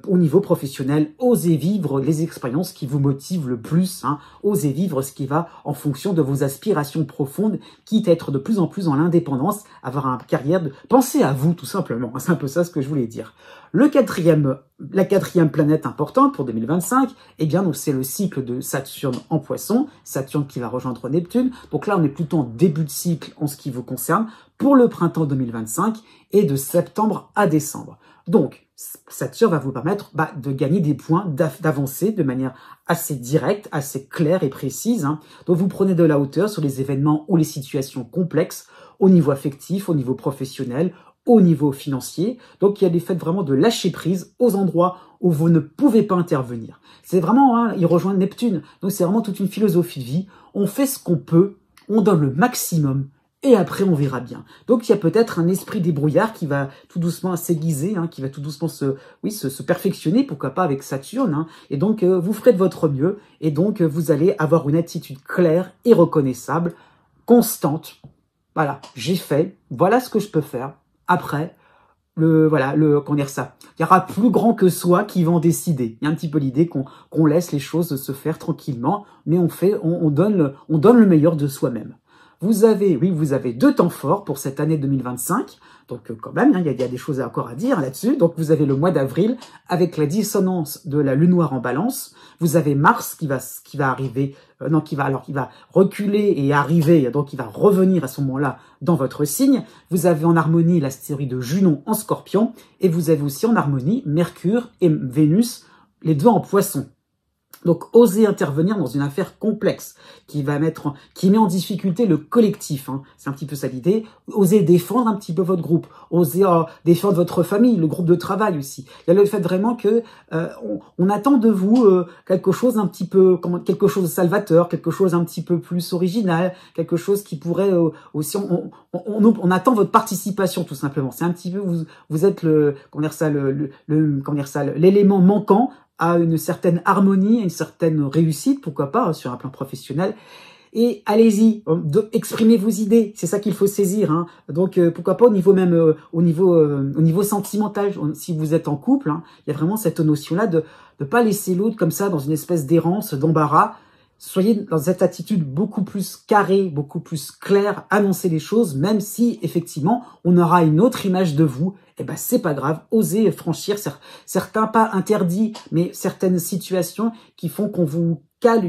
au niveau professionnel, osez vivre les expériences qui vous motivent le plus, hein, osez vivre ce qui va en fonction de vos aspirations profondes, quitte à être de plus en plus dans l'indépendance, avoir une carrière de... Pensez à vous, tout simplement, c'est un peu ça ce que je voulais dire. La quatrième planète importante pour 2025, eh bien, donc c'est le cycle de Saturne en Poisson, Saturne qui va rejoindre Neptune. Donc là, on est plutôt en début de cycle en ce qui vous concerne pour le printemps 2025 et de septembre à décembre. Donc, Saturne va vous permettre de gagner des points, d'avancer de manière assez directe, assez claire et précise. Hein. Donc, vous prenez de la hauteur sur les événements ou les situations complexes au niveau affectif, au niveau professionnel, au niveau financier. Donc, il y a des faits vraiment de lâcher prise aux endroits où vous ne pouvez pas intervenir. C'est vraiment, hein, il rejoint Neptune. Donc, c'est vraiment toute une philosophie de vie. On fait ce qu'on peut, on donne le maximum et après, on verra bien. Donc, il y a peut-être un esprit débrouillard qui va tout doucement s'aiguiser, hein, qui va tout doucement se perfectionner, pourquoi pas avec Saturne. Hein, et donc, vous ferez de votre mieux et donc, vous allez avoir une attitude claire et reconnaissable, constante. Voilà, j'ai fait, voilà ce que je peux faire. Après, comment dire ça, il y aura plus grand que soi qui va en décider. Il y a un petit peu l'idée qu'on laisse les choses se faire tranquillement, mais on donne le meilleur de soi-même. Vous avez 2 temps forts pour cette année 2025. Donc quand même, hein, il y a des choses encore à dire là-dessus. Donc vous avez le mois d'avril avec la dissonance de la lune noire en balance. Vous avez Mars qui va reculer et arriver, donc il va revenir à ce moment-là dans votre signe. Vous avez en harmonie l'astéroïde de Junon en Scorpion et vous avez aussi en harmonie Mercure et Vénus, les deux en Poisson. Donc, osez intervenir dans une affaire complexe qui met en difficulté le collectif. Hein. C'est un petit peu ça l'idée. Osez défendre un petit peu votre groupe. Osez défendre votre famille, le groupe de travail aussi. Il y a le fait vraiment que on attend de vous quelque chose quelque chose de salvateur, quelque chose un petit peu plus original, quelque chose qui pourrait aussi. On attend votre participation tout simplement. C'est un petit peu vous êtes l'élément manquant à une certaine harmonie, à une certaine réussite, pourquoi pas, hein, sur un plan professionnel. Et allez-y, exprimez vos idées, c'est ça qu'il faut saisir. Hein. Donc pourquoi pas au niveau sentimental, si vous êtes en couple, hein, il y a vraiment cette notion-là de pas laisser l'autre comme ça dans une espèce d'errance, d'embarras. Soyez dans cette attitude beaucoup plus carrée, beaucoup plus claire, annoncez les choses, même si effectivement on aura une autre image de vous. Eh ben c'est pas grave, osez franchir certains pas interdits, mais certaines situations qui font qu'on vous colle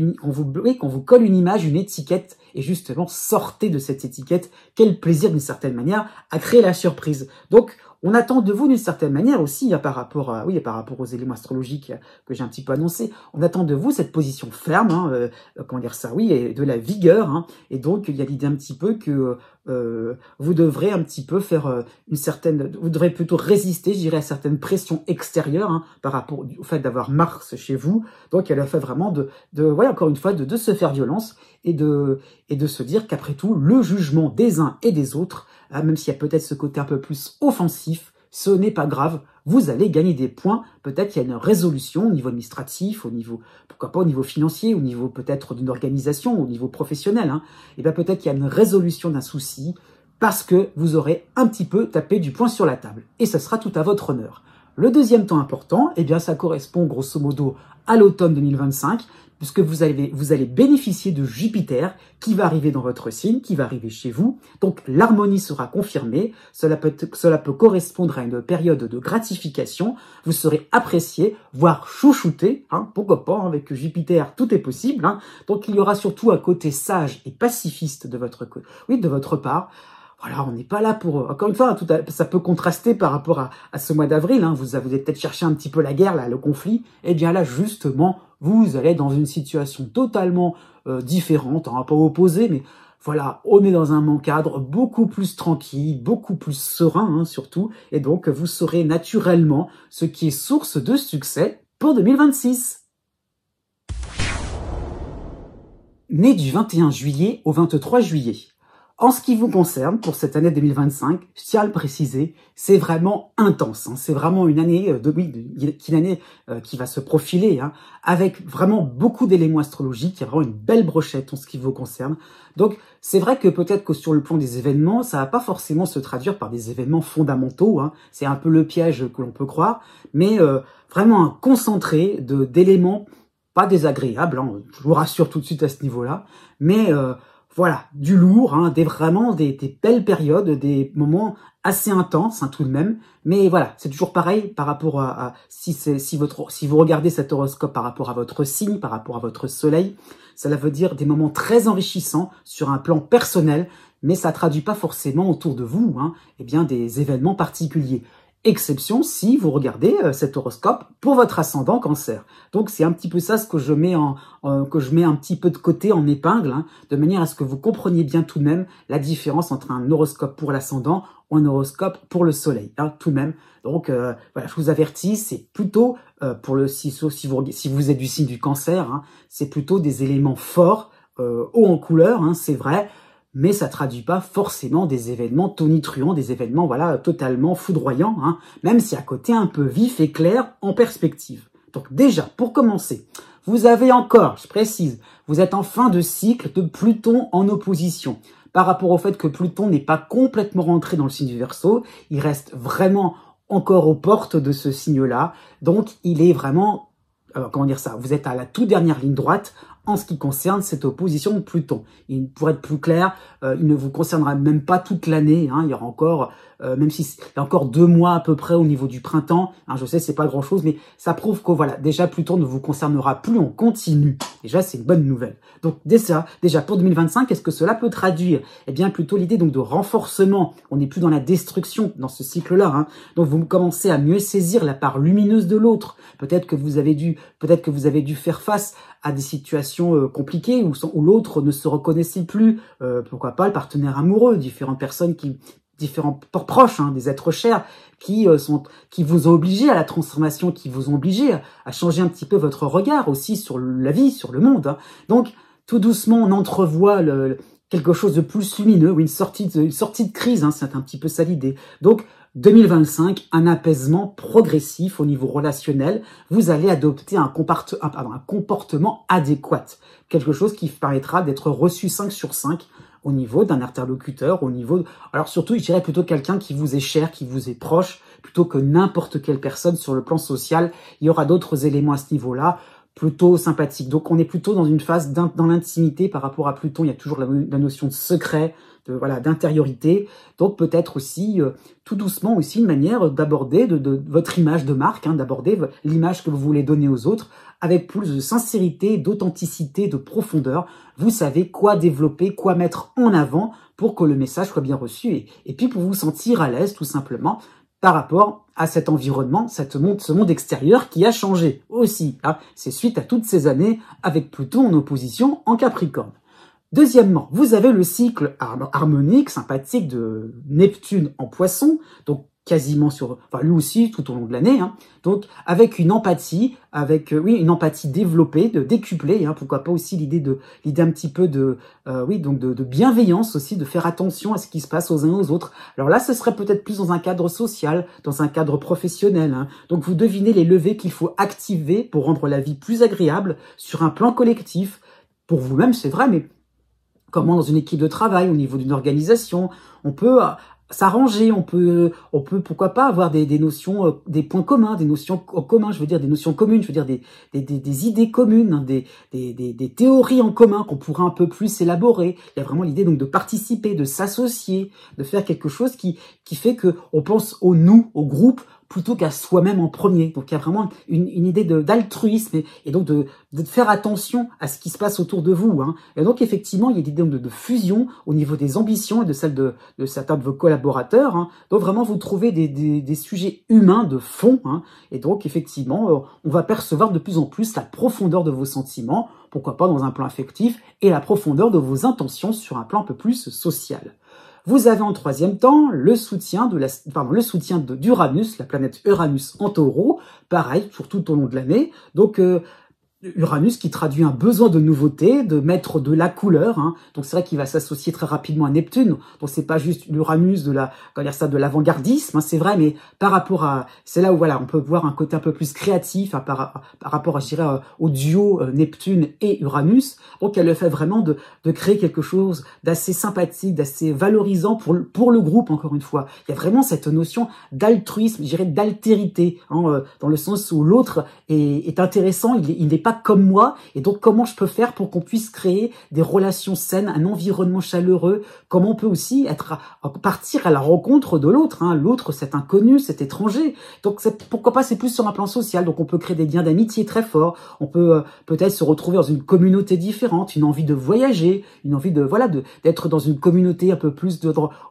une image, une étiquette, et justement sortez de cette étiquette. Quel plaisir d'une certaine manière à créer la surprise. Donc on attend de vous d'une certaine manière aussi, hein, par rapport aux éléments astrologiques que j'ai un petit peu annoncés, on attend de vous cette position ferme, hein, et de la vigueur, hein, et donc il y a l'idée un petit peu que vous devrez un petit peu faire vous devrez plutôt résister, je dirais, à certaines pressions extérieures, hein, par rapport au fait d'avoir Mars chez vous. Donc elle a fait vraiment encore une fois, de se faire violence et de se dire qu'après tout, le jugement des uns et des autres, même s'il y a peut-être ce côté un peu plus offensif, ce n'est pas grave, vous allez gagner des points, peut-être qu'il y a une résolution au niveau administratif, pourquoi pas au niveau financier, au niveau peut-être d'une organisation, au niveau professionnel, hein. Et bien peut-être qu'il y a une résolution d'un souci, parce que vous aurez un petit peu tapé du poing sur la table. Et ce sera tout à votre honneur. Le deuxième temps important, eh bien, ça correspond grosso modo à l'automne 2025, puisque vous allez bénéficier de Jupiter qui va arriver dans votre signe, qui va arriver chez vous. Donc l'harmonie sera confirmée, cela peut correspondre à une période de gratification, vous serez apprécié, voire chouchouté, pourquoi pas, avec Jupiter tout est possible. Donc il y aura surtout un côté sage et pacifiste de votre part. Voilà, on n'est pas là pour... Encore une fois, ça peut contraster par rapport à ce mois d'avril. Vous avez peut-être cherché un petit peu la guerre, là, le conflit. Eh bien là, justement, vous allez dans une situation totalement différente, pas opposée, mais voilà, on est dans un cadre beaucoup plus tranquille, beaucoup plus serein surtout. Et donc, vous saurez naturellement ce qui est source de succès pour 2026. Né du 21 juillet au 23 juillet. En ce qui vous concerne, pour cette année 2025, je tiens à le préciser, c'est vraiment intense. C'est vraiment une année, qui va se profiler, avec vraiment beaucoup d'éléments astrologiques. Il y a vraiment une belle brochette en ce qui vous concerne. Donc, c'est vrai que peut-être que sur le plan des événements, ça va pas forcément se traduire par des événements fondamentaux. C'est un peu le piège que l'on peut croire, mais vraiment un concentré d'éléments pas désagréables. Je vous rassure tout de suite à ce niveau-là, mais voilà, du lourd, vraiment des belles périodes, des moments assez intenses tout de même. Mais voilà, c'est toujours pareil par rapport si vous regardez cet horoscope par rapport à votre signe, par rapport à votre soleil, cela veut dire des moments très enrichissants sur un plan personnel, mais ça traduit pas forcément autour de vous, des événements particuliers. Exception si vous regardez cet horoscope pour votre ascendant Cancer. Donc c'est un petit peu ça ce que je mets un petit peu de côté en épingle, de manière à ce que vous compreniez bien tout de même la différence entre un horoscope pour l'ascendant ou un horoscope pour le soleil, tout de même. Donc voilà, je vous avertis, c'est plutôt si vous êtes du signe du Cancer, c'est plutôt des éléments forts, hauts en couleur, c'est vrai. Mais ça traduit pas forcément des événements tonitruants, des événements totalement foudroyants, même si à côté un peu vif et clair en perspective. Donc déjà, pour commencer, vous avez encore, je précise, vous êtes en fin de cycle de Pluton en opposition. Par rapport au fait que Pluton n'est pas complètement rentré dans le signe du Verseau, il reste vraiment encore aux portes de ce signe-là. Donc il est vraiment, vous êtes à la toute dernière ligne droite en ce qui concerne cette opposition de Pluton. Pour être plus clair, il ne vous concernera même pas toute l'année. Il y aura encore, même si il y a encore 2 mois à peu près au niveau du printemps. Je sais, c'est pas grand-chose, mais ça prouve que voilà, déjà Pluton ne vous concernera plus en continu. Déjà, c'est une bonne nouvelle. Donc déjà pour 2025, qu'est-ce que cela peut traduire? Eh bien, plutôt l'idée donc de renforcement. On n'est plus dans la destruction dans ce cycle-là. Donc vous commencez à mieux saisir la part lumineuse de l'autre. Peut-être que vous avez dû faire face à des situations compliquées où l'autre ne se reconnaissait plus, pourquoi pas le partenaire amoureux, différents proches, des êtres chers qui vous ont obligé à la transformation, qui vous ont obligé à changer un petit peu votre regard aussi sur la vie, sur le monde. Donc tout doucement on entrevoit quelque chose de plus lumineux, une sortie de crise, c'est un petit peu ça l'idée. Donc 2025, un apaisement progressif au niveau relationnel. Vous allez adopter un comportement adéquat. Quelque chose qui permettra d'être reçu 5 sur 5 au niveau d'un interlocuteur, alors surtout, je dirais plutôt quelqu'un qui vous est cher, qui vous est proche, plutôt que n'importe quelle personne sur le plan social. Il y aura d'autres éléments à ce niveau-là, plutôt sympathiques. Donc on est plutôt dans une phase dans l'intimité par rapport à Pluton. Il y a toujours la notion de secret, d'intériorité. Donc peut-être aussi, tout doucement aussi, une manière d'aborder de votre image de marque, d'aborder l'image que vous voulez donner aux autres avec plus de sincérité, d'authenticité, de profondeur. Vous savez quoi développer, quoi mettre en avant pour que le message soit bien reçu et puis pour vous sentir à l'aise tout simplement par rapport à cet environnement, ce monde extérieur qui a changé aussi. C'est suite à toutes ces années avec Pluton en opposition en Capricorne. Deuxièmement, vous avez le cycle harmonique, sympathique de Neptune en Poisson, donc quasiment lui aussi tout au long de l'année, donc avec une empathie, une empathie développée, décuplée, pourquoi pas aussi l'idée un petit peu de bienveillance aussi, de faire attention à ce qui se passe aux uns aux autres. Alors là, ce serait peut-être plus dans un cadre social, dans un cadre professionnel, donc vous devinez les leviers qu'il faut activer pour rendre la vie plus agréable sur un plan collectif, pour vous-même c'est vrai, mais comment dans une équipe de travail, au niveau d'une organisation, on peut s'arranger, on peut pourquoi pas avoir des notions, des points communs, des notions communs, je veux dire des notions communes, je veux dire des idées communes, hein, des théories en commun qu'on pourrait un peu plus élaborer. Il y a vraiment l'idée donc de participer, de s'associer, de faire quelque chose qui fait que on pense au nous, au groupe, plutôt qu'à soi-même en premier. Donc il y a vraiment une idée d'altruisme et donc de faire attention à ce qui se passe autour de vous. Hein. Et donc effectivement, il y a l'idée de fusion au niveau des ambitions et de celles de certains de vos collaborateurs. Hein. Donc vraiment, vous trouvez des sujets humains de fond. Hein. Et donc effectivement, on va percevoir de plus en plus la profondeur de vos sentiments, pourquoi pas dans un plan affectif, et la profondeur de vos intentions sur un plan un peu plus social. Vous avez en troisième temps le soutien d'Uranus, la planète Uranus en Taureau, pareil pour tout au long de l'année. Donc Uranus qui traduit un besoin de nouveauté, de mettre de la couleur. Hein. Donc c'est vrai qu'il va s'associer très rapidement à Neptune. Donc c'est pas juste l'Uranus de l'avant-gardisme, hein, c'est vrai, mais par rapport à, c'est là où voilà, on peut voir un côté un peu plus créatif hein, par rapport, je dirais, au duo Neptune et Uranus. Donc elle le fait vraiment de créer quelque chose d'assez sympathique, d'assez valorisant pour le groupe. Encore une fois, il y a vraiment cette notion d'altruisme, je dirais d'altérité, hein, dans le sens où l'autre est intéressant, il n'est pas comme moi, et donc comment je peux faire pour qu'on puisse créer des relations saines, un environnement chaleureux, comment on peut aussi partir à la rencontre de l'autre, hein, l'autre cet inconnu, cet étranger, donc pourquoi pas c'est plus sur un plan social, donc on peut créer des liens d'amitié très forts, on peut peut-être se retrouver dans une communauté différente, une envie de voyager, une envie d'être dans une communauté un peu plus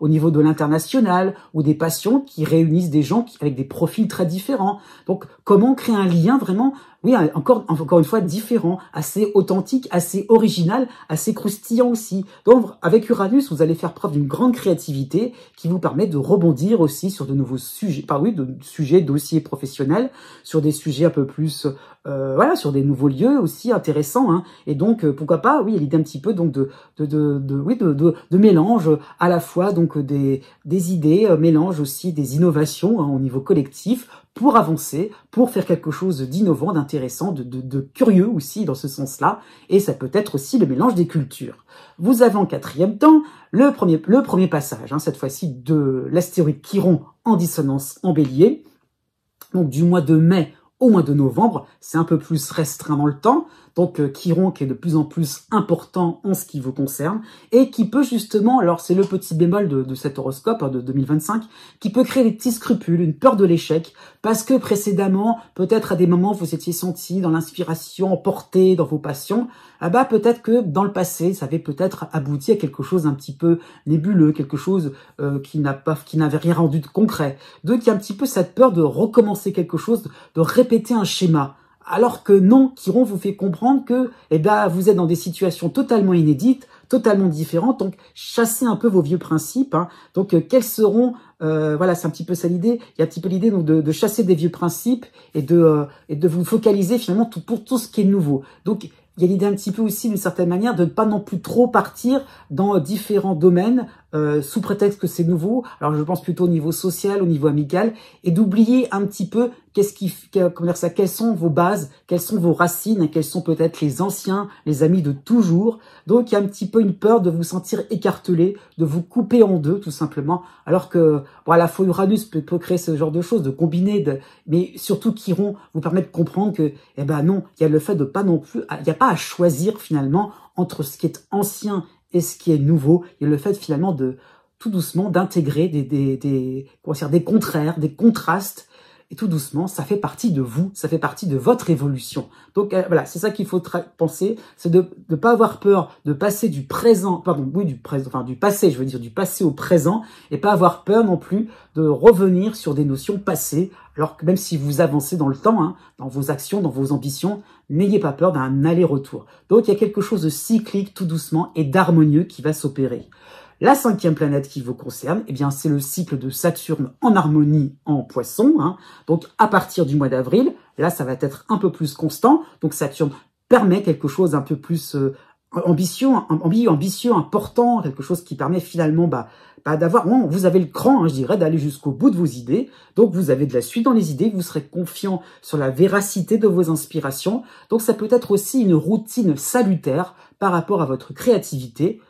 au niveau de l'international, ou des passions qui réunissent des gens avec des profils très différents, donc comment créer un lien vraiment, oui, encore une fois, différent, assez authentique, assez original, assez croustillant aussi. Donc, avec Uranus, vous allez faire preuve d'une grande créativité qui vous permet de rebondir aussi sur de nouveaux sujets, dossiers professionnels, sur des sujets un peu plus, sur des nouveaux lieux aussi intéressants. Hein. Et donc, pourquoi pas, oui, l'idée un petit peu donc de mélange à la fois donc des idées, mélange aussi des innovations hein, au niveau collectif, pour avancer, pour faire quelque chose d'innovant, d'intéressant, de curieux aussi dans ce sens-là, et ça peut être aussi le mélange des cultures. Vous avez en quatrième temps le premier passage, hein, cette fois-ci de l'astéroïde Chiron en dissonance en Bélier, donc du mois de mai au mois de novembre, c'est un peu plus restreint dans le temps, donc Chiron qui est de plus en plus important en ce qui vous concerne, et qui peut justement, alors c'est le petit bémol de cet horoscope hein, de 2025, qui peut créer des petits scrupules, une peur de l'échec, parce que précédemment, peut-être à des moments vous étiez senti dans l'inspiration, emporté dans vos passions, peut-être que dans le passé, ça avait peut-être abouti à quelque chose un petit peu nébuleux, quelque chose qui n'avait rien rendu de concret. Donc il y a un petit peu cette peur de recommencer quelque chose, de répéter un schéma. Alors que non, Chiron vous fait comprendre que vous êtes dans des situations totalement inédites, totalement différentes, donc chassez un peu vos vieux principes. Hein. Donc quels seront, c'est un petit peu ça l'idée, il y a un petit peu l'idée donc de chasser des vieux principes et de vous focaliser finalement pour tout ce qui est nouveau. Donc il y a l'idée un petit peu aussi d'une certaine manière de ne pas non plus trop partir dans différents domaines sous prétexte que c'est nouveau. Alors je pense plutôt au niveau social, au niveau amical, et d'oublier un petit peu quelles sont vos bases, quelles sont vos racines, quels sont peut-être les anciens, les amis de toujours. Donc il y a un petit peu une peur de vous sentir écartelé, de vous couper en deux tout simplement, alors que à la fois Uranus peut créer ce genre de choses, de combiner, mais surtout Chiron vous permet de comprendre que non, il y a le fait de pas non plus, il n'y a pas à choisir finalement entre ce qui est ancien et ce qui est nouveau, et le fait finalement de tout doucement d'intégrer des contraires, des contrastes, et tout doucement, ça fait partie de vous, ça fait partie de votre évolution. Donc c'est ça qu'il faut penser, c'est de ne pas avoir peur de passer du passé du passé au présent, et pas avoir peur non plus de revenir sur des notions passées, alors que même si vous avancez dans le temps, hein, dans vos actions, dans vos ambitions, n'ayez pas peur d'un aller-retour. Donc il y a quelque chose de cyclique tout doucement et d'harmonieux qui va s'opérer. La cinquième planète qui vous concerne, c'est le cycle de Saturne en harmonie en Poisson. Hein. Donc, à partir du mois d'avril, là, ça va être un peu plus constant. Donc, Saturne permet quelque chose un peu plus ambitieux, important, quelque chose qui permet finalement d'avoir... vous avez le cran, hein, je dirais, d'aller jusqu'au bout de vos idées. Donc, vous avez de la suite dans les idées. Vous serez confiant sur la véracité de vos inspirations. Donc, ça peut être aussi une routine salutaire par rapport à votre créativité.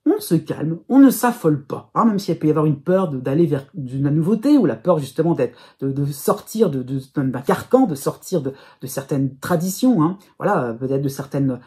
on se calme, on ne s'affole pas, hein, même s'il peut y avoir une peur d'aller vers la nouveauté, ou la peur justement de sortir d'un carcan, de sortir de certaines traditions, hein, voilà, peut-être de certaines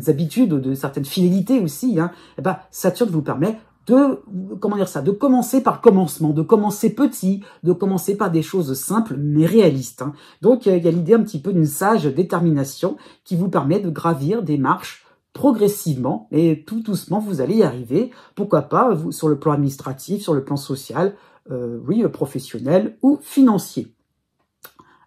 habitudes, de certaines fidélités aussi, hein. Et ben, Saturne vous permet de commencer par le commencement, de commencer petit, de commencer par des choses simples mais réalistes, hein. Donc il y a l'idée un petit peu d'une sage détermination qui vous permet de gravir des marches progressivement, et tout doucement, vous allez y arriver. Pourquoi pas, vous, sur le plan administratif, sur le plan social, oui, professionnel ou financier.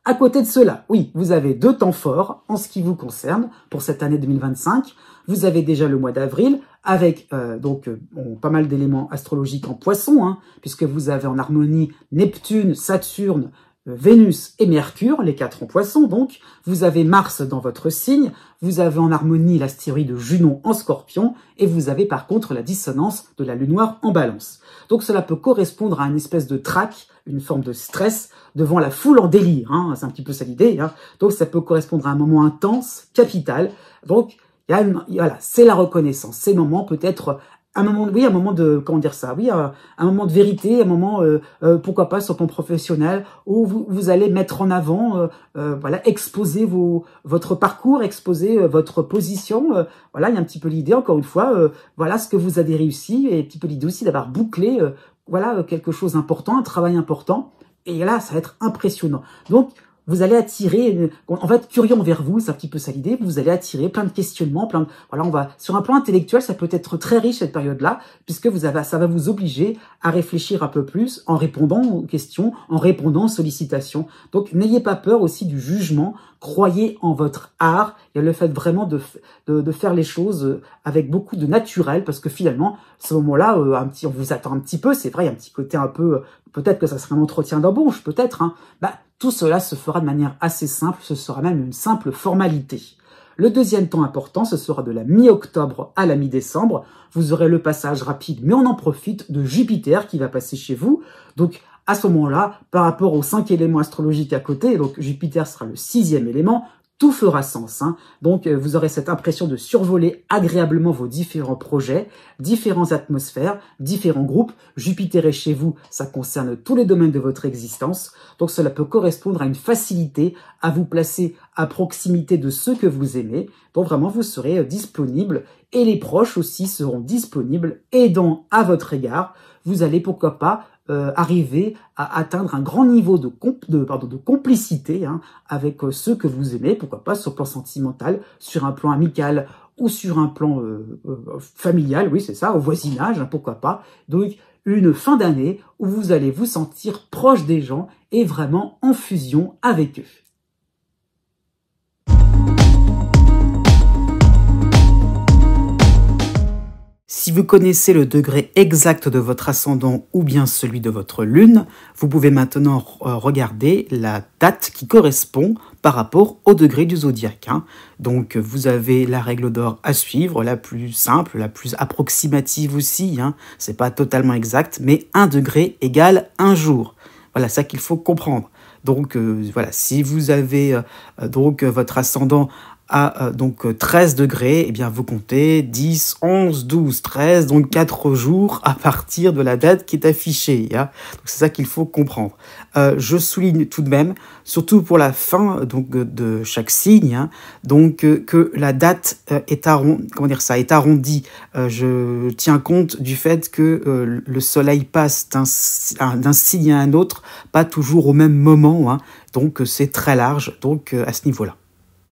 À côté de cela, oui, vous avez 2 temps forts en ce qui vous concerne pour cette année 2025. Vous avez déjà le mois d'avril avec pas mal d'éléments astrologiques en poisson, hein, puisque vous avez en harmonie Neptune, Saturne, Vénus et Mercure, les 4 en poisson donc. Vous avez Mars dans votre signe, vous avez en harmonie l'astéroïde de Junon en Scorpion, et vous avez par contre la dissonance de la Lune noire en Balance. Donc cela peut correspondre à une espèce de trac, une forme de stress devant la foule en délire, hein, c'est un petit peu ça l'idée, hein. Donc ça peut correspondre à un moment intense, capital. Donc voilà, c'est la reconnaissance, c'est le moment peut-être un moment de, comment dire ça, oui, un moment de vérité, un moment, pourquoi pas sur ton professionnel, où vous allez mettre en avant, voilà, exposer votre parcours, exposer votre position, voilà, il y a un petit peu l'idée, encore une fois, voilà ce que vous avez réussi, et un petit peu l'idée aussi d'avoir bouclé, voilà, quelque chose d'important, un travail important, et là, ça va être impressionnant. Donc, vous allez attirer, en fait, curieux envers vous, c'est un petit peu ça l'idée, vous allez attirer plein de questionnements, voilà, sur un plan intellectuel, ça peut être très riche cette période-là, puisque ça va vous obliger à réfléchir un peu plus en répondant aux questions, en répondant aux sollicitations. Donc, n'ayez pas peur aussi du jugement, croyez en votre art, et le fait vraiment de faire les choses avec beaucoup de naturel, parce que finalement, ce moment-là, on vous attend un petit peu, c'est vrai, il y a un petit côté un peu, peut-être que ça serait un entretien d'embauche, peut-être, hein, tout cela se fera de manière assez simple, ce sera même une simple formalité. Le deuxième temps important, ce sera de la mi-octobre à la mi-décembre. Vous aurez le passage rapide, mais on en profite, de Jupiter qui va passer chez vous. Donc, à ce moment-là, par rapport aux 5 éléments astrologiques à côté, donc Jupiter sera le 6e élément, tout fera sens, hein. Donc, vous aurez cette impression de survoler agréablement vos différents projets, différentes atmosphères, différents groupes. Jupiter est chez vous, ça concerne tous les domaines de votre existence. Donc, cela peut correspondre à une facilité à vous placer à proximité de ceux que vous aimez. Donc, vraiment, vous serez disponible, et les proches aussi seront disponibles, aidant à votre égard. Vous allez, pourquoi pas, arriver à atteindre un grand niveau de complicité, hein, avec ceux que vous aimez, pourquoi pas sur le plan sentimental, sur un plan amical ou sur un plan familial, oui c'est ça, au voisinage, hein, pourquoi pas. Donc une fin d'année où vous allez vous sentir proche des gens et vraiment en fusion avec eux. Si vous connaissez le degré exact de votre ascendant ou bien celui de votre lune, vous pouvez maintenant regarder la date qui correspond par rapport au degré du zodiaque, hein. Donc vous avez la règle d'or à suivre, la plus simple, la plus approximative aussi, hein. C'est pas totalement exact, mais 1 degré égale 1 jour. Voilà, ça qu'il faut comprendre. Donc voilà, si vous avez votre ascendant à 13 degrés, eh bien vous comptez 10, 11, 12, 13, donc 4 jours à partir de la date qui est affichée, hein. Donc c'est ça qu'il faut comprendre. Je souligne tout de même, surtout pour la fin de chaque signe, hein, que la date est arrondie. Je tiens compte du fait que le soleil passe d'un signe à un autre, pas toujours au même moment, hein. Donc c'est très large, donc à ce niveau-là.